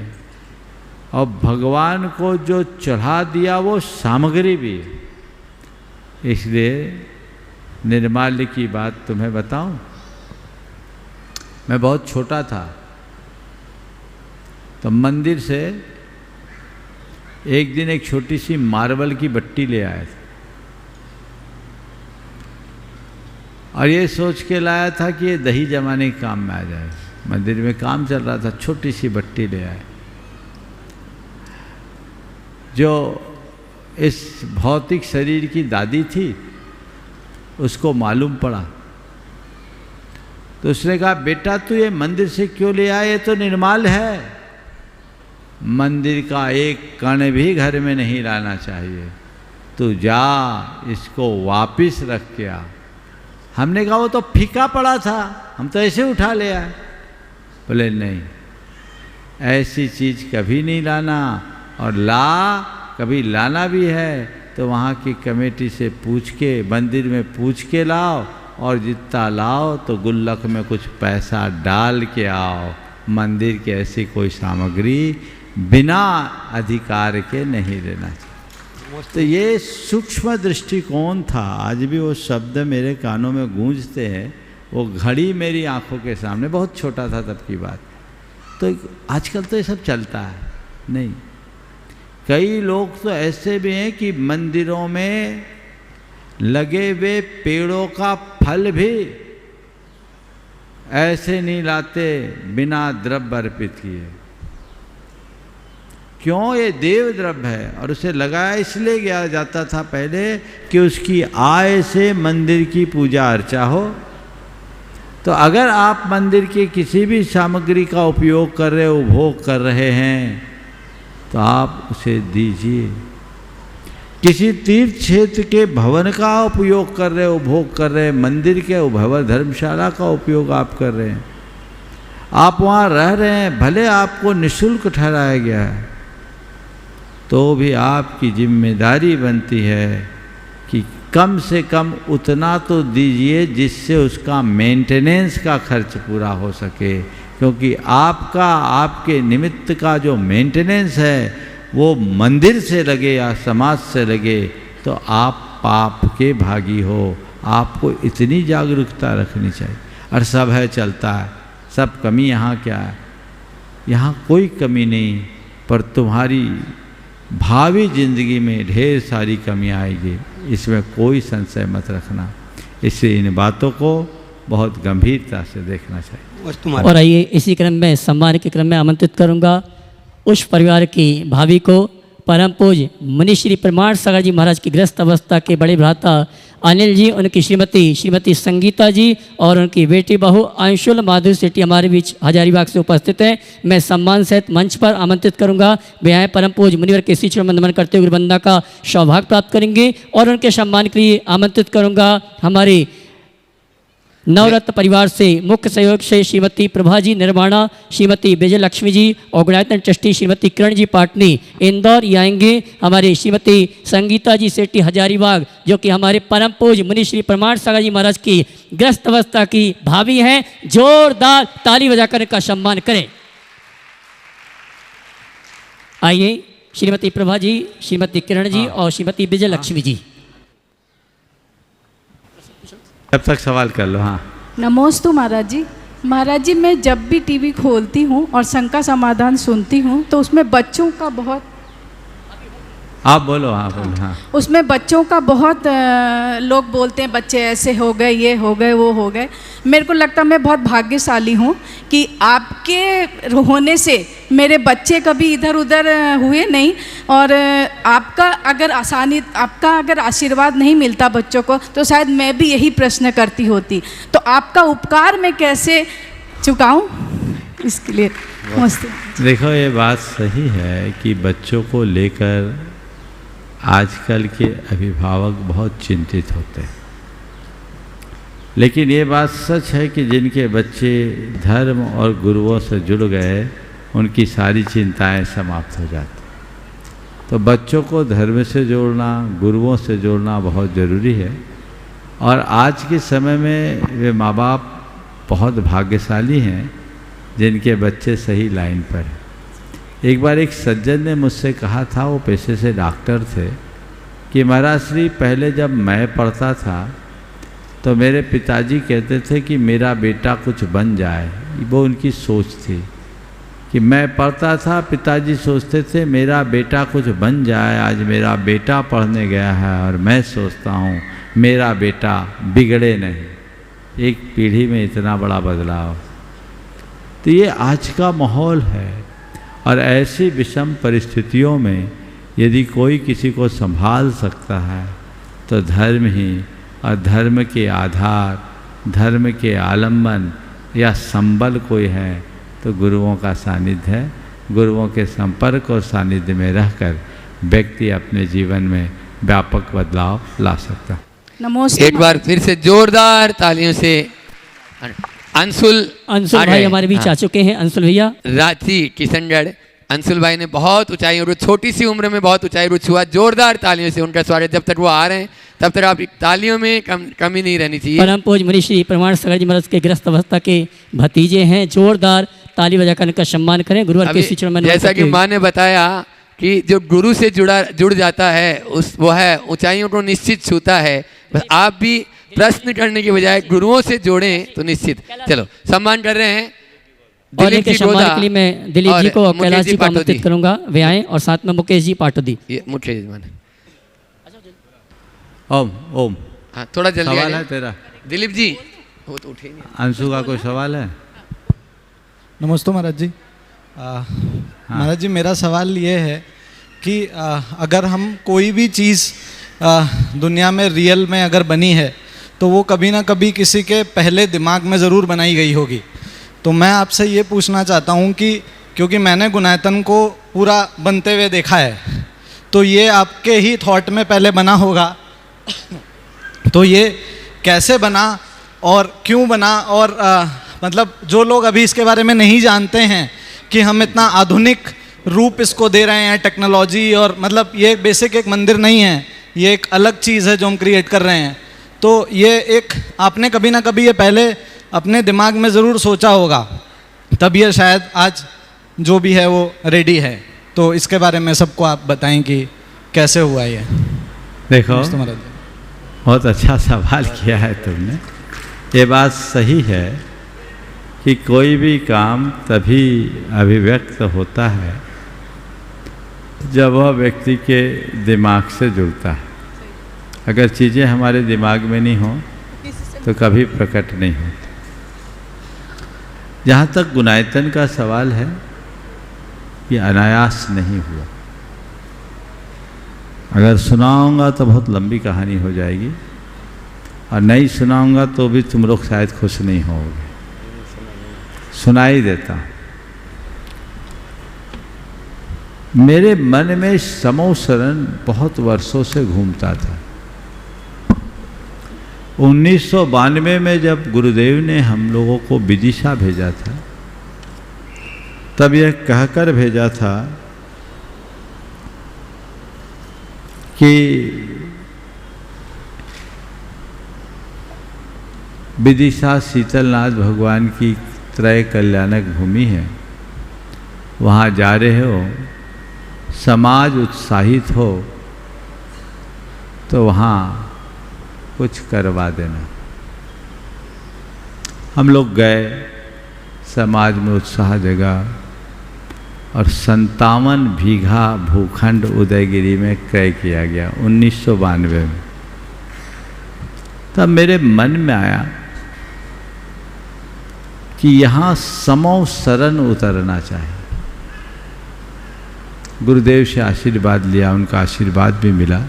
और भगवान को जो चढ़ा दिया वो सामग्री भी है। इसलिए निर्माल्य की बात तुम्हें बताऊं, मैं बहुत छोटा था तो मंदिर से एक दिन एक छोटी सी मार्बल की बट्टी ले आया था, और ये सोच के लाया था कि ये दही जमाने के काम में आ जाए। मंदिर में काम चल रहा था, छोटी सी बट्टी ले आए। जो इस भौतिक शरीर की दादी थी, उसको मालूम पड़ा। तो उसने कहा, बेटा तू ये मंदिर से क्यों ले आया, ये तो निर्माल है, मंदिर का एक कण भी घर में नहीं लाना चाहिए, तू जा इसको वापिस रख के आ। हमने कहा वो तो फीका पड़ा था, हम तो ऐसे उठा ले आए। बोले नहीं, ऐसी चीज़ कभी नहीं लाना, और कभी लाना भी है तो वहाँ की कमेटी से पूछ के, मंदिर में पूछ के लाओ, और जितना लाओ तो गुल्लक में कुछ पैसा डाल के आओ। मंदिर की ऐसी कोई सामग्री बिना अधिकार के नहीं लेना चाहिए। तो ये सूक्ष्म दृष्टिकोण था। आज भी वो शब्द मेरे कानों में गूंजते हैं। वो घड़ी मेरी आंखों के सामने, बहुत छोटा था तब की बात। तो आजकल तो ये सब चलता है नहीं। कई लोग तो ऐसे भी हैं कि मंदिरों में लगे हुए पेड़ों का फल भी ऐसे नहीं लाते बिना द्रव्य अर्पित किए। क्यों? ये देव द्रव्य है, और उसे लगाया इसलिए गया जाता था पहले कि उसकी आय से मंदिर की पूजा अर्चा हो। तो अगर आप मंदिर की किसी भी सामग्री का उपयोग कर रहे हो, उपभोग कर रहे हैं, तो आप उसे दीजिए। किसी तीर्थ क्षेत्र के भवन का उपयोग कर रहे हो, उपभोग कर रहे हैं, मंदिर के भवन धर्मशाला का उपयोग आप कर रहे हैं, आप वहाँ रह रहे हैं, भले आपको निःशुल्क ठहराया गया है, तो भी आपकी जिम्मेदारी बनती है कि कम से कम उतना तो दीजिए जिससे उसका मेंटेनेंस का खर्च पूरा हो सके। क्योंकि आपके निमित्त का जो मेंटेनेंस है वो मंदिर से लगे या समाज से लगे तो आप पाप के भागी हो। आपको इतनी जागरूकता रखनी चाहिए। और सब है, चलता है, सब कमी यहाँ क्या है? यहाँ कोई कमी नहीं, पर तुम्हारी भावी जिंदगी में ढेर सारी कमियाँ आएगी, इसमें कोई संशय मत रखना। इससे इन बातों को बहुत गंभीरता से देखना चाहिए। और आइए इसी क्रम में सम्मान के क्रम में आमंत्रित करूंगा उस परिवार की भाभी को, परम पूज्य मुनि श्री प्रमाण सागर जी महाराज की गृहस्थ अवस्था के बड़े भ्राता अनिल जी, उनकी श्रीमती संगीता जी और उनकी बेटी बहू अंशुल माधुरी सेठी हमारे बीच हजारीबाग से उपस्थित हैं। मैं सम्मान सहित मंच पर आमंत्रित करूंगा। वे आए परम पूज्य मुनिवर के श्री चरण नमन करते हुए गुरुवंदना का सौभाग्य प्राप्त करेंगे। और उनके सम्मान के लिए आमंत्रित करूंगा हमारे नवरत्न परिवार से मुख्य सहयोग से श्रीमती प्रभा जी निर्माणा, श्रीमती विजय लक्ष्मी जी और गुणायतन ट्रस्टी श्रीमती किरण जी पाटनी इंदौर आएंगे। हमारे श्रीमती संगीता जी सेठी हजारीबाग, जो कि हमारे परम पूज्य मुनि श्री प्रमाण सागर जी महाराज की ग्रस्त अवस्था की भाभी हैं। जोरदार ताली बजाकर इनका सम्मान करें। आइए श्रीमती प्रभा जी, श्रीमती किरण जी और श्रीमती विजय लक्ष्मी जी। तब तक सवाल कर लो। हाँ, नमोस्तु महाराज जी। महाराज जी, मैं जब भी टीवी खोलती हूँ और शंका समाधान सुनती हूँ तो उसमें बच्चों का बहुत, आप बोलो। हाँ बोलो। हाँ, उसमें बच्चों का बहुत लोग बोलते हैं बच्चे ऐसे हो गए, ये हो गए, वो हो गए। मेरे को लगता है मैं बहुत भाग्यशाली हूँ कि आपके होने से मेरे बच्चे कभी इधर उधर हुए नहीं। और आपका अगर आशीर्वाद नहीं मिलता बच्चों को तो शायद मैं भी यही प्रश्न करती होती। तो आपका उपकार मैं कैसे चुकाऊँ, इसके लिए नमस्ते। देखो, ये बात सही है कि बच्चों को लेकर आजकल के अभिभावक बहुत चिंतित होते हैं, लेकिन ये बात सच है कि जिनके बच्चे धर्म और गुरुओं से जुड़ गए उनकी सारी चिंताएं समाप्त हो जाती। तो बच्चों को धर्म से जोड़ना, गुरुओं से जोड़ना बहुत ज़रूरी है। और आज के समय में वे माँ बाप बहुत भाग्यशाली हैं जिनके बच्चे सही लाइन पर हैं। एक बार एक सज्जन ने मुझसे कहा था, वो पेशे से डॉक्टर थे, कि महाराज श्री, पहले जब मैं पढ़ता था तो मेरे पिताजी कहते थे कि मेरा बेटा कुछ बन जाए। वो उनकी सोच थी कि मैं पढ़ता था, पिताजी सोचते थे मेरा बेटा कुछ बन जाए। आज मेरा बेटा पढ़ने गया है और मैं सोचता हूँ मेरा बेटा बिगड़े नहीं। एक पीढ़ी में इतना बड़ा बदलाव। तो ये आज का माहौल है। और ऐसी विषम परिस्थितियों में यदि कोई किसी को संभाल सकता है तो धर्म ही, और धर्म के आधार, धर्म के आलम्बन या संबल कोई है तो गुरुओं का सानिध्य है। गुरुओं के संपर्क और सानिध्य में रहकर व्यक्ति अपने जीवन में व्यापक बदलाव ला सकता। नमस्ते। एक बार फिर से जोरदार तालियों से अंशुल भाई हमारे बीच आ चुके हैं। अंशुल भैया, रांची किशनगढ़, अंशुल भाई ने बहुत ऊंचाई और छोटी सी उम्र में बहुत ऊंचाई छुआ। जोरदार तालियों से उनका स्वागत। जब तक वो आ रहे हैं तब तक आप तालियों में कमी नहीं रहनी चाहिए। परम पूज्य मुनि श्री प्रमाण सागर जी महाराज के गृहस्थ अवस्था के भतीजे हैं। जोरदार ताली बजाकर उनका सम्मान करें। गुरुवर के शिक्षण में जैसा कि माँ ने बताया कि जो गुरु से जुड़ जाता है वो है ऊंचाइयों को निश्चित छूता है। बस आप भी प्रश्न करने के बजाय गुरुओं से जोड़ें तो निश्चित। चलो सम्मान कर रहे हैं। और इनके सम्मान के लिए मैं दिलीप जी को और कैलाश जी को आमंत्रित करूंगा, वे आए, और साथ में मुकेश जी पाटोदी। मुख्य यजमान। ओम ओम। हाँ, थोड़ा जल्दी सवाल है तेरा दिलीप जी। वो तो उठे नहीं। अंशु का कोई सवाल है? नमस्ते महाराज जी। महाराज जी, मेरा सवाल ये है कि अगर हम कोई भी चीज़ दुनिया में रियल में अगर बनी है तो वो कभी ना कभी किसी के पहले दिमाग में ज़रूर बनाई गई होगी। तो मैं आपसे ये पूछना चाहता हूँ कि क्योंकि मैंने गुनायतन को पूरा बनते हुए देखा है, तो ये आपके ही थॉट में पहले बना होगा। तो ये कैसे बना और क्यों बना, और मतलब जो लोग अभी इसके बारे में नहीं जानते हैं कि हम इतना आधुनिक रूप इसको दे रहे हैं, टेक्नोलॉजी, और मतलब ये बेसिक एक मंदिर नहीं है, ये एक अलग चीज़ है जो हम क्रिएट कर रहे हैं। तो ये एक आपने कभी ना कभी ये पहले अपने दिमाग में ज़रूर सोचा होगा, तब ये शायद आज जो भी है वो रेडी है। तो इसके बारे में सबको आप बताएं कि कैसे हुआ ये। देखो, बहुत अच्छा सवाल किया है तुमने। ये बात सही है कि कोई भी काम तभी अभिव्यक्त होता है जब वह व्यक्ति के दिमाग से जुड़ता है। अगर चीज़ें हमारे दिमाग में नहीं हों तो कभी प्रकट नहीं होती। जहाँ तक गुनायतन का सवाल है, ये अनायास नहीं हुआ। अगर सुनाऊंगा तो बहुत लंबी कहानी हो जाएगी, और नहीं सुनाऊंगा तो भी तुम लोग शायद खुश नहीं होगे। सुनाई देता। मेरे मन में समोसरण बहुत वर्षों से घूमता था। 1992 में जब गुरुदेव ने हम लोगों को विदिशा भेजा था, तब यह कहकर भेजा था कि विदिशा शीतलनाथ भगवान की त्रय कल्याणक भूमि है, वहाँ जा रहे हो, समाज उत्साहित हो तो वहाँ कुछ करवा देना। हम लोग गए, समाज में उत्साह जगा, और 57 बीघा भूखंड उदयगिरी में क्रय किया गया 1992 में। तब मेरे मन में आया कि यहाँ समो शरण उतरना चाहिए। गुरुदेव से आशीर्वाद लिया, उनका आशीर्वाद भी मिला,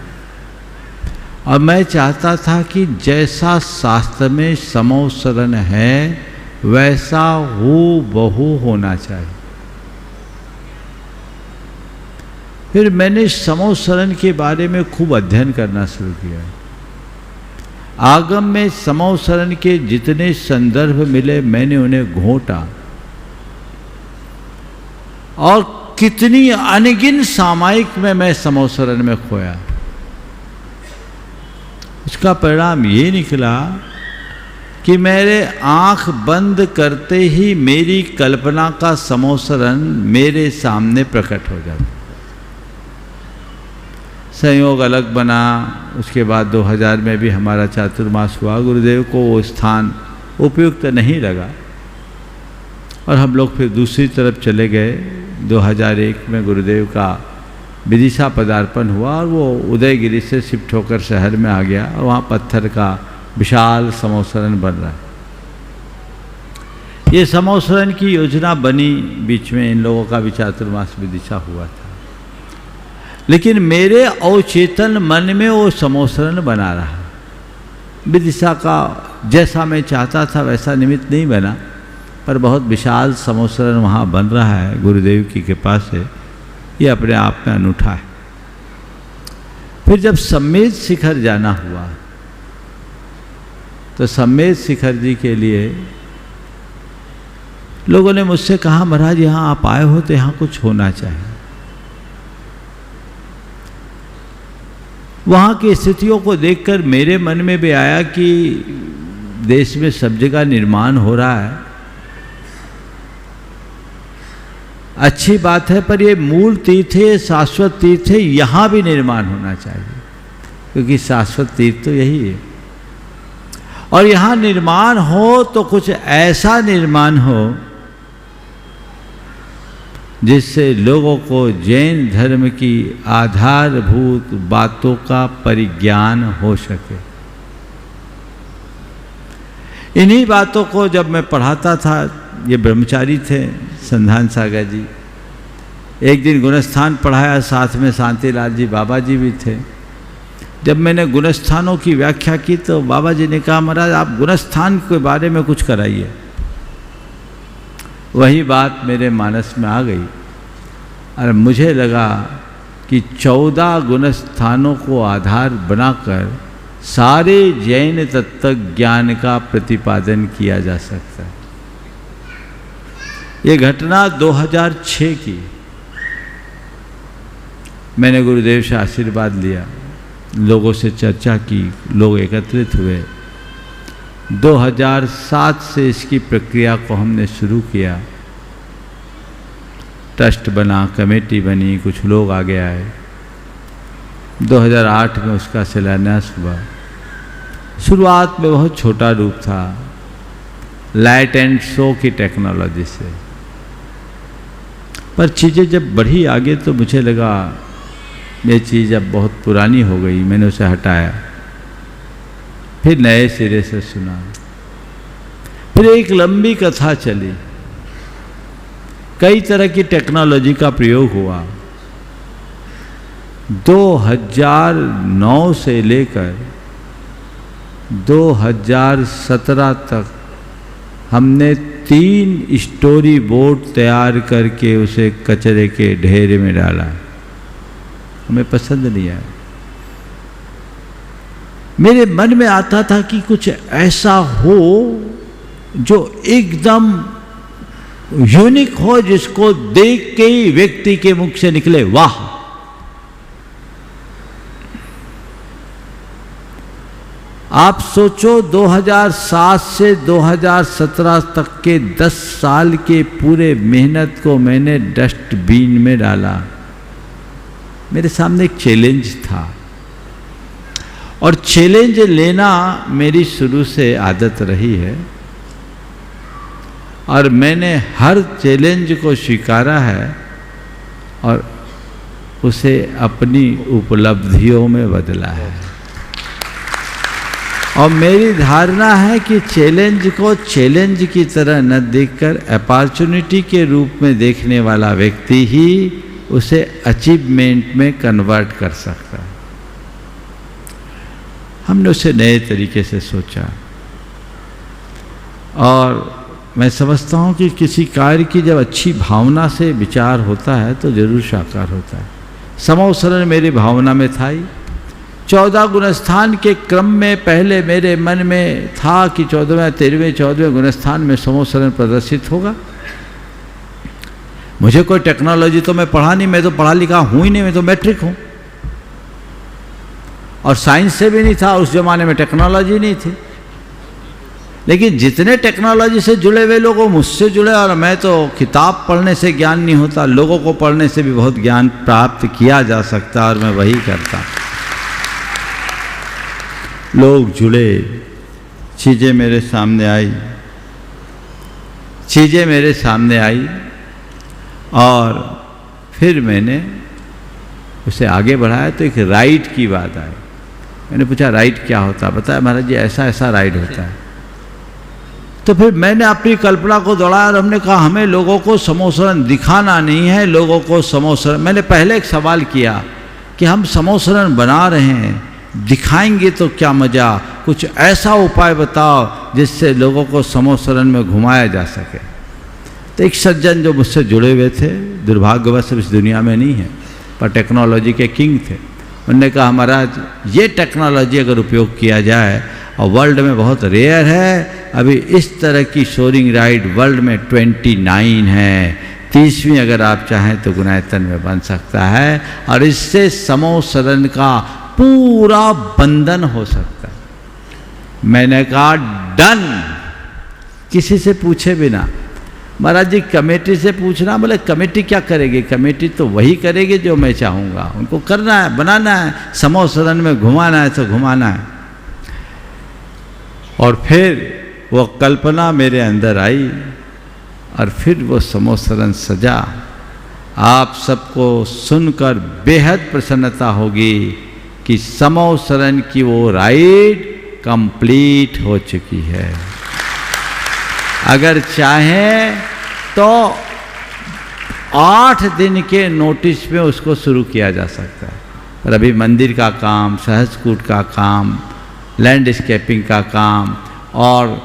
और मैं चाहता था कि जैसा शास्त्र में समो शरण है वैसा हूबहू होना चाहिए। फिर मैंने समो शरण के बारे में खूब अध्ययन करना शुरू किया। आगम में समो शरण के जितने संदर्भ मिले मैंने उन्हें घोंटा, और कितनी अनगिन सामायिक में मैं समो शरण में खोया। इसका परिणाम ये निकला कि मेरे आंख बंद करते ही मेरी कल्पना का समोसरण मेरे सामने प्रकट हो जाता। संयोग अलग बना। उसके बाद 2000 में भी हमारा चातुर्मास हुआ। गुरुदेव को वो स्थान उपयुक्त नहीं लगा और हम लोग फिर दूसरी तरफ चले गए। 2001 में गुरुदेव का विदिशा पदार्पण हुआ और वो उदयगिरी से शिफ्ट होकर शहर में आ गया और वहाँ पत्थर का विशाल समोसरण बन रहा है। ये समोसरण की योजना बनी, बीच में इन लोगों का भी चातुर्मास विदिशा हुआ था। लेकिन मेरे अवचेतन मन में वो समोसरण बना रहा। विदिशा का जैसा मैं चाहता था वैसा निमित्त नहीं बना, पर बहुत विशाल समोसरण वहाँ बन रहा है गुरुदेव की कृपा से। ये अपने आप में अनूठा है। फिर जब सम्मेद शिखर जाना हुआ तो सम्मेद शिखर जी के लिए लोगों ने मुझसे कहा, महाराज यहाँ आप आए हो तो यहाँ कुछ होना चाहिए। वहाँ की स्थितियों को देखकर मेरे मन में भी आया कि देश में सब जगह निर्माण हो रहा है, अच्छी बात है, पर ये मूल तीर्थ है, शाश्वत तीर्थ है, यहाँ भी निर्माण होना चाहिए, क्योंकि शाश्वत तीर्थ तो यही है। और यहाँ निर्माण हो तो कुछ ऐसा निर्माण हो जिससे लोगों को जैन धर्म की आधारभूत बातों का परिज्ञान हो सके। इन्हीं बातों को जब मैं पढ़ाता था, ये ब्रह्मचारी थे संधान सागर जी, एक दिन गुणस्थान पढ़ाया, साथ में शांतिलाल जी बाबा जी भी थे। जब मैंने गुणस्थानों की व्याख्या की तो बाबा जी ने कहा, महाराज आप गुणस्थान के बारे में कुछ कराइए। वही बात मेरे मानस में आ गई और मुझे लगा कि 14 गुणस्थानों को आधार बनाकर सारे जैन तत्व ज्ञान का प्रतिपादन किया जा सकता है। ये घटना 2006 की। मैंने गुरुदेव से आशीर्वाद लिया, लोगों से चर्चा की, लोग एकत्रित हुए। 2007 से इसकी प्रक्रिया को हमने शुरू किया। ट्रस्ट बना, कमेटी बनी, कुछ लोग आगे आए। 2008 में उसका शिलान्यास हुआ। शुरुआत में बहुत छोटा रूप था, लाइट एंड शो की टेक्नोलॉजी से, पर चीज़ें जब बढ़ी आगे तो मुझे लगा ये चीज़ अब बहुत पुरानी हो गई। मैंने उसे हटाया, फिर नए सिरे से सुना। फिर एक लंबी कथा चली, कई तरह की टेक्नोलॉजी का प्रयोग हुआ। 2009 से लेकर 2017 तक हमने 3 स्टोरी बोर्ड तैयार करके उसे कचरे के ढेर में डाला। हमें पसंद नहीं आया। मेरे मन में आता था कि कुछ ऐसा हो जो एकदम यूनिक हो, जिसको देख के ही व्यक्ति के मुख से निकले वाह। आप सोचो 2007 से 2017 तक के 10 साल के पूरे मेहनत को मैंने डस्टबिन में डाला। मेरे सामने एक चैलेंज था और चैलेंज लेना मेरी शुरू से आदत रही है और मैंने हर चैलेंज को स्वीकारा है और उसे अपनी उपलब्धियों में बदला है। और मेरी धारणा है कि चैलेंज को चैलेंज की तरह न देखकर अपॉर्चुनिटी के रूप में देखने वाला व्यक्ति ही उसे अचीवमेंट में कन्वर्ट कर सकता है। हमने उसे नए तरीके से सोचा और मैं समझता हूँ कि किसी कार्य की जब अच्छी भावना से विचार होता है तो जरूर साकार होता है। समोसरण मेरी भावना में था ही। 14 गुणस्थान के क्रम में पहले मेरे मन में था कि 14वें 13वें 14वें गुणस्थान में समोसरण प्रदर्शित होगा। मुझे कोई टेक्नोलॉजी तो मैं पढ़ा नहीं, मैं तो पढ़ा लिखा हूँ ही नहीं, मैं तो मैट्रिक हूँ और साइंस से भी नहीं था। उस जमाने में टेक्नोलॉजी नहीं थी, लेकिन जितने टेक्नोलॉजी से जुड़े हुए लोग वो मुझसे जुड़े। और मैं तो किताब पढ़ने से ज्ञान नहीं होता, लोगों को पढ़ने से भी बहुत ज्ञान प्राप्त किया जा सकता और मैं वही करता। लोग जुड़े, चीज़ें मेरे सामने आई और फिर मैंने उसे आगे बढ़ाया तो एक राइड की बात आई। मैंने पूछा राइड क्या होता है? बताया महाराज जी ऐसा ऐसा राइड होता है। तो फिर मैंने अपनी कल्पना को दौड़ाया और हमने कहा हमें लोगों को समोसरण दिखाना नहीं है, लोगों को समोसरण। मैंने पहले एक सवाल किया कि हम समोसरण बना रहे हैं, दिखाएंगे तो क्या मज़ा, कुछ ऐसा उपाय बताओ जिससे लोगों को समोसरण में घुमाया जा सके। तो एक सज्जन जो मुझसे जुड़े हुए थे, दुर्भाग्यवश इस दुनिया में नहीं है, पर टेक्नोलॉजी के किंग थे, उन्होंने कहा महाराज ये टेक्नोलॉजी अगर उपयोग किया जाए, और वर्ल्ड में बहुत रेयर है, अभी इस तरह की सोरिंग राइड वर्ल्ड में 29 है, 30वीं अगर आप चाहें तो गुनायतन में बन सकता है, और इससे समोसरण का पूरा बंधन हो सकता है। मैंने कहा डन, किसी से पूछे बिना। महाराज जी कमेटी से पूछना, बोले कमेटी क्या करेगी, कमेटी तो वही करेगी जो मैं चाहूँगा, उनको करना है, बनाना है, समोसरण में घुमाना है तो घुमाना है। और फिर वो कल्पना मेरे अंदर आई और फिर वो समोसरण सजा। आप सबको सुनकर बेहद प्रसन्नता होगी कि समोसरण की वो राइड कंप्लीट हो चुकी है। अगर चाहें तो 8 दिन के नोटिस में उसको शुरू किया जा सकता है। और अभी मंदिर का काम, सहस्कूट का काम, लैंडस्केपिंग का काम और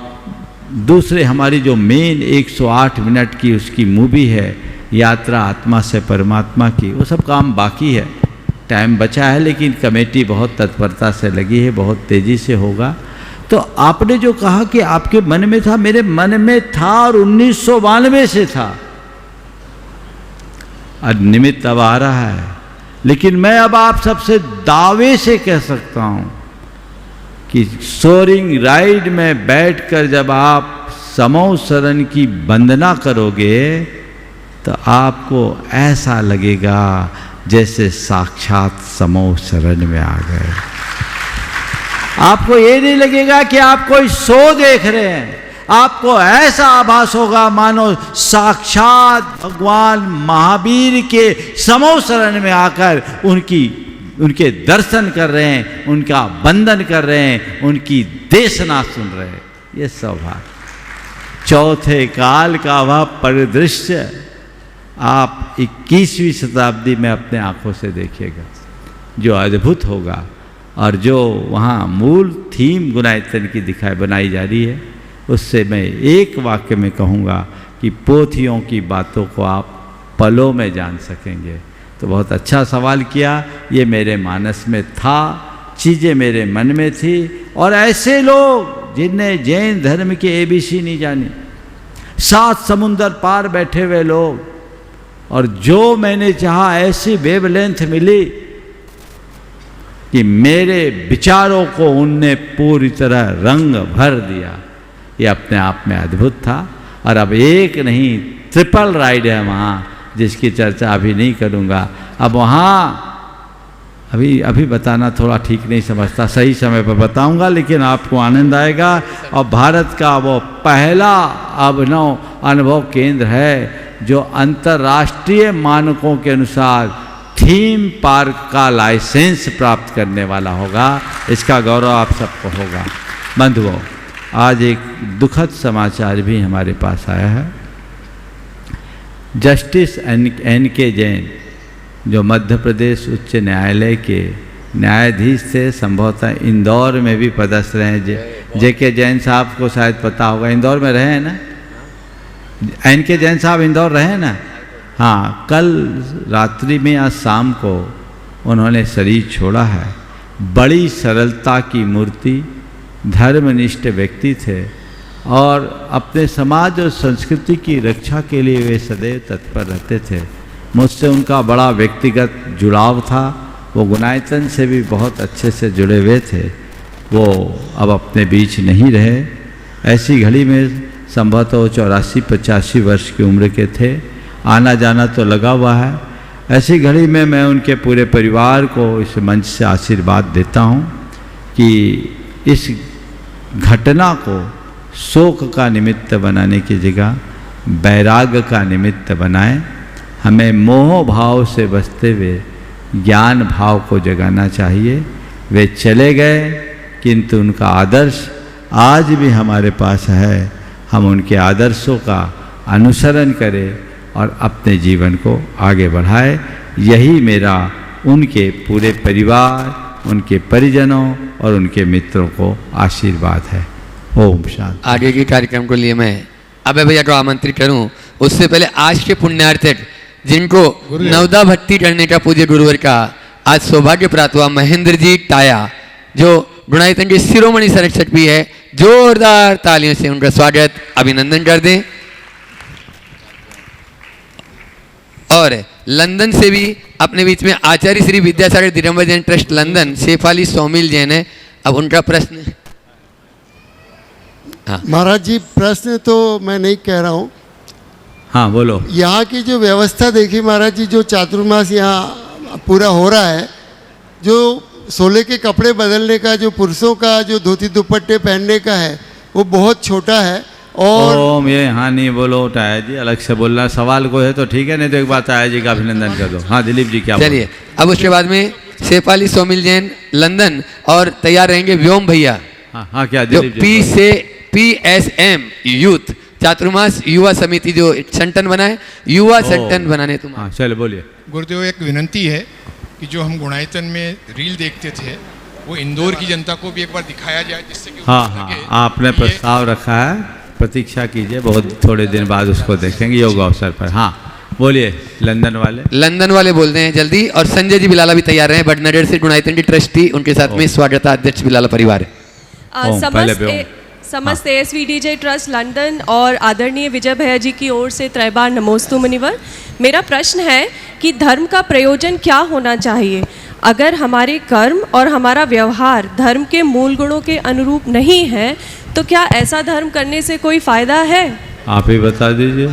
दूसरे हमारी जो मेन 108 मिनट की उसकी मूवी है यात्रा आत्मा से परमात्मा की, वो सब काम बाकी है, टाइम बचा है, लेकिन कमेटी बहुत तत्परता से लगी है, बहुत तेज़ी से होगा। तो आपने जो कहा कि आपके मन में था, मेरे मन में था और 1992 से था, और निमित्त अब आ रहा है। लेकिन मैं अब आप सबसे दावे से कह सकता हूं कि सोरिंग राइड में बैठकर जब आप समोसरण की वंदना करोगे तो आपको ऐसा लगेगा जैसे साक्षात समोसरण में आ गए। आपको ये नहीं लगेगा कि आप कोई शो देख रहे हैं, आपको ऐसा आभास होगा मानो साक्षात भगवान महावीर के समोसरण में आकर उनके दर्शन कर रहे हैं, उनका वंदन कर रहे हैं, उनकी देशना सुन रहे हैं। ये सौभाग्य चौथे काल का वह परिदृश्य आप 21वीं शताब्दी में अपने आंखों से देखिएगा, जो अद्भुत होगा। और जो वहाँ मूल थीम गुनायतन की बनाई जा रही है, उससे मैं एक वाक्य में कहूँगा कि पोथियों की बातों को आप पलों में जान सकेंगे। तो बहुत अच्छा सवाल किया, ये मेरे मानस में था, चीज़ें मेरे मन में थी। और ऐसे लोग जिनने जैन धर्म की ABC नहीं जानी, 7 समुंदर पार बैठे हुए लोग, और जो मैंने चाहा ऐसी वेवलेंथ मिली कि मेरे विचारों को उनने पूरी तरह रंग भर दिया। ये अपने आप में अद्भुत था। और अब एक नहीं, ट्रिपल राइड है वहाँ, जिसकी चर्चा अभी नहीं करूँगा। अब वहाँ अभी बताना थोड़ा ठीक नहीं समझता, सही समय पर बताऊँगा, लेकिन आपको आनंद आएगा। और भारत का वो पहला अभिनव अनुभव केंद्र है जो अंतर्राष्ट्रीय मानकों के अनुसार थीम पार्क का लाइसेंस प्राप्त करने वाला होगा। इसका गौरव आप सबको होगा। बंधुओं, आज एक दुखद समाचार भी हमारे पास आया है। Justice N.K. जैन, जो मध्य प्रदेश उच्च न्यायालय के न्यायाधीश थे, संभवतः इंदौर में भी पदस्थ रहे हैं। J.K. जैन साहब को शायद पता होगा, इंदौर में रहे हैं ना? N.K. जैन साहब इंदौर रहे हैं ना? हाँ, कल रात्रि में या शाम को उन्होंने शरीर छोड़ा है। बड़ी सरलता की मूर्ति, धर्मनिष्ठ व्यक्ति थे और अपने समाज और संस्कृति की रक्षा के लिए वे सदैव तत्पर रहते थे। मुझसे उनका बड़ा व्यक्तिगत जुड़ाव था। वो गुनायतन से भी बहुत अच्छे से जुड़े हुए थे। वो अब अपने बीच नहीं रहे। ऐसी घड़ी में संभवतः 84-85 वर्ष की उम्र के थे। आना जाना तो लगा हुआ है। ऐसी घड़ी में मैं उनके पूरे परिवार को इस मंच से आशीर्वाद देता हूँ कि इस घटना को शोक का निमित्त बनाने की जगह वैराग्य का निमित्त बनाएं। हमें मोह भाव से बचते हुए ज्ञान भाव को जगाना चाहिए। वे चले गए, किंतु उनका आदर्श आज भी हमारे पास है। हम उनके आदर्शों का अनुसरण करें और अपने जीवन को आगे बढ़ाएं। यही मेरा उनके पूरे परिवार, उनके परिजनों और उनके मित्रों को आशीर्वाद है। ओम शांति। आगे के कार्यक्रम को लिए मैं अभय भैया को आमंत्रित करूं, उससे पहले आज के पुण्यार्थिक जिनको नवदा भक्ति करने का पूज्य गुरुवर का आज सौभाग्य प्राप्त हुआ, महेंद्र जी टाया जो गुणायतन के शिरोमणि संरक्षक भी है, जोरदार तालियों से उनका स्वागत अभिनंदन कर दें। और लंदन से भी अपने बीच में आचार्य श्री विद्यासागर दिगंबर जैन ट्रस्ट लंदन शेफाली सौमिल जैन है। अब उनका प्रश्न। हाँ महाराज जी, प्रश्न तो मैं नहीं कह रहा हूँ। हाँ बोलो। यहाँ की जो व्यवस्था देखी महाराज जी, जो चातुर्मास यहाँ पूरा हो रहा है, जो 16 के कपड़े बदलने का, जो पुरुषों का जो धोती दुपट्टे पहनने का है, वो बहुत छोटा है। और ओम, ये हाँ नहीं बोलो टाया जी, अलग से बोलना। सवाल को है तो ठीक है, नहीं तो एक बार टाया जी का अभिनंदन कर दो। हाँ दिलीप जी क्या? चलिए अब उसके बाद में शेफाली सौमिल जैन लंदन और तैयार रहेंगे व्योम भैया। हाँ क्या जो PSM यूथ चातुर्मास युवा समिति जो संगठन बना है, युवा संगठन बनाने तुम। हाँ चलो बोलिए। गुरुदेव एक विनंती है कि जो हम गुणायतन में रील देखते थे वो इंदौर की जनता को भी एक बार दिखाया जाए, जिससे कि हाँ आपने प्रस्ताव रखा है, प्रतीक्षा कीजिए, बहुत थोड़े दिन बाद उसको देखेंगे योग अवसर पर। हाँ बोलिए। लंदन वाले बोलते हैं जल्दी। और संजय जी बिलाला भी तैयार हैं, बडनगर से गुणायतन की ट्रस्टी, उनके साथ में स्वागत अध्यक्ष बिलाला परिवार है। समस्त ASVDJ ट्रस्ट लंदन और आदरणीय विजय भैया जी की ओर से त्रैबार नमोस्तु मुनिवर। मेरा प्रश्न है कि धर्म का प्रयोजन क्या होना चाहिए? अगर हमारे कर्म और हमारा व्यवहार धर्म के मूल गुणों के अनुरूप नहीं है तो क्या ऐसा धर्म करने से कोई फायदा है? आप ही बता दीजिए।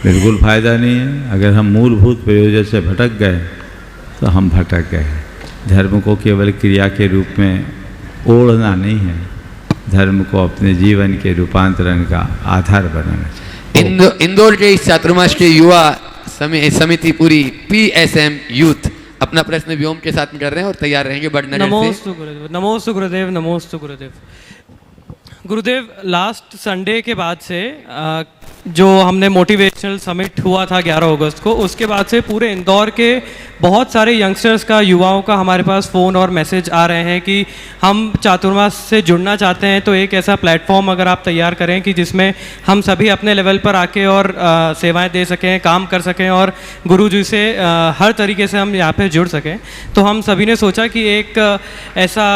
बिल्कुल फायदा नहीं है। अगर हम मूलभूत प्रयोजन से भटक गए तो हम भटक गए। धर्म को केवल क्रिया के रूप में ओढ़ना नहीं है, धर्म को अपने जीवन के रूपांतरण का आधार बनाना चाहिए। इंदौर के इस चातुर्मास के युवा समिति पूरी PSM यूथ अपना प्रश्न व्योम के साथ में कर रहे हैं और तैयार रहेंगे बडनगर से। नमोस्तु गुरुदेव, नमोस्तु गुरुदेव, नमोस्तु गुरुदेव। गुरुदेव लास्ट संडे के बाद से जो हमने मोटिवेशनल समिट हुआ था 11 अगस्त को, उसके बाद से पूरे इंदौर के बहुत सारे यंगस्टर्स का, युवाओं का हमारे पास फ़ोन और मैसेज आ रहे हैं कि हम चातुर्मास से जुड़ना चाहते हैं, तो एक ऐसा प्लेटफॉर्म अगर आप तैयार करें कि जिसमें हम सभी अपने लेवल पर आके और सेवाएं दे सकें, काम कर सकें और गुरु जी से हर तरीके से हम यहाँ पे जुड़ सकें। तो हम सभी ने सोचा कि एक ऐसा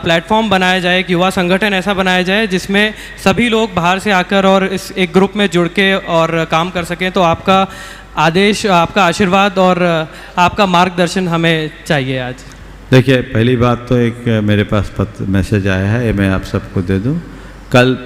प्लेटफॉर्म बनाया जाए, एक युवा संगठन ऐसा बनाया जाए जिसमें सभी लोग बाहर से आकर और इस एक ग्रुप में जुड़ के और काम कर सकें। तो आपका आदेश, आपका आशीर्वाद और आपका मार्गदर्शन हमें चाहिए आज। देखिए, पहली बात तो एक मेरे पास मैसेज आया है, ये मैं आप सबको दे दूं। कल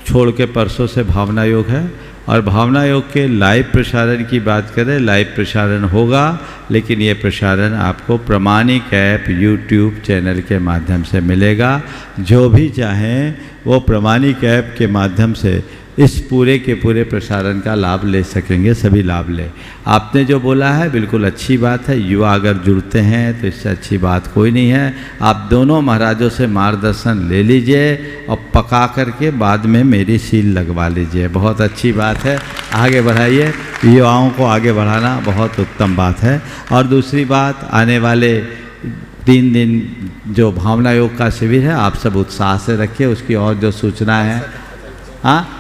छोड़ के परसों से भावना योग है और भावना योग के लाइव प्रसारण की बात करें, लाइव प्रसारण होगा, लेकिन ये प्रसारण आपको प्रमाणिक ऐप यूट्यूब चैनल के माध्यम से मिलेगा। जो भी चाहें वो प्रमाणिक ऐप के माध्यम से इस पूरे के पूरे प्रसारण का लाभ ले सकेंगे, सभी लाभ ले। आपने जो बोला है बिल्कुल अच्छी बात है, युवा अगर जुड़ते हैं तो इससे अच्छी बात कोई नहीं है। आप दोनों महाराजों से मार्गदर्शन ले लीजिए और पका करके बाद में मेरी सील लगवा लीजिए, बहुत अच्छी बात है। आगे बढ़ाइए, युवाओं को आगे बढ़ाना बहुत उत्तम बात है। और दूसरी बात, आने वाले 3 दिन जो भावना योग का शिविर है, आप सब उत्साह से रखिए, उसकी और जो सूचना है। हाँ,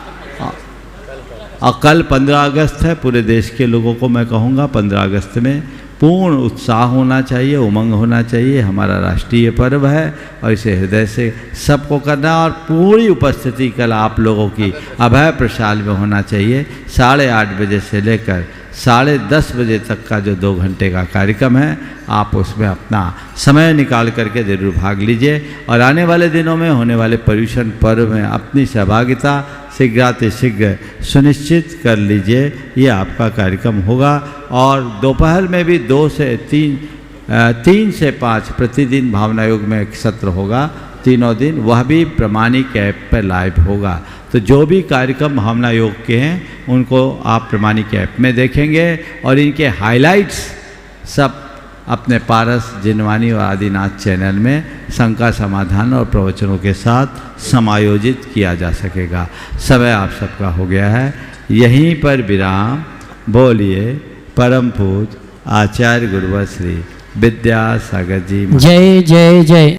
और कल 15 अगस्त है, पूरे देश के लोगों को मैं कहूँगा 15 अगस्त में पूर्ण उत्साह होना चाहिए, उमंग होना चाहिए। हमारा राष्ट्रीय पर्व है और इसे हृदय से सबको करना और पूरी उपस्थिति कल आप लोगों की अभय प्रसाद में होना चाहिए। 8:30 बजे से लेकर 10:30 बजे तक का जो 2 घंटे का कार्यक्रम है, आप उसमें अपना समय निकाल करके ज़रूर भाग लीजिए। और आने वाले दिनों में होने वाले पर्युषण पर्व में अपनी सहभागिता शीघ्रातिशीघ्र सुनिश्चित कर लीजिए, ये आपका कार्यक्रम होगा। और दोपहर में भी 2 से 3 से 5 प्रतिदिन भावना योग में एक सत्र होगा, तीनों दिन, वह भी प्रमाणिक ऐप पर लाइव होगा। तो जो भी कार्यक्रम भावना योग के हैं उनको आप प्रमाणिक ऐप में देखेंगे और इनके हाइलाइट्स सब अपने पारस, जिनवानी और आदिनाथ चैनल में शंका समाधान और प्रवचनों के साथ समायोजित किया जा सकेगा। समय आप सबका हो गया है, यहीं पर विराम। बोलिए परम पूज आचार्य गुरुवर श्री विद्यासागर जी जय जय जय।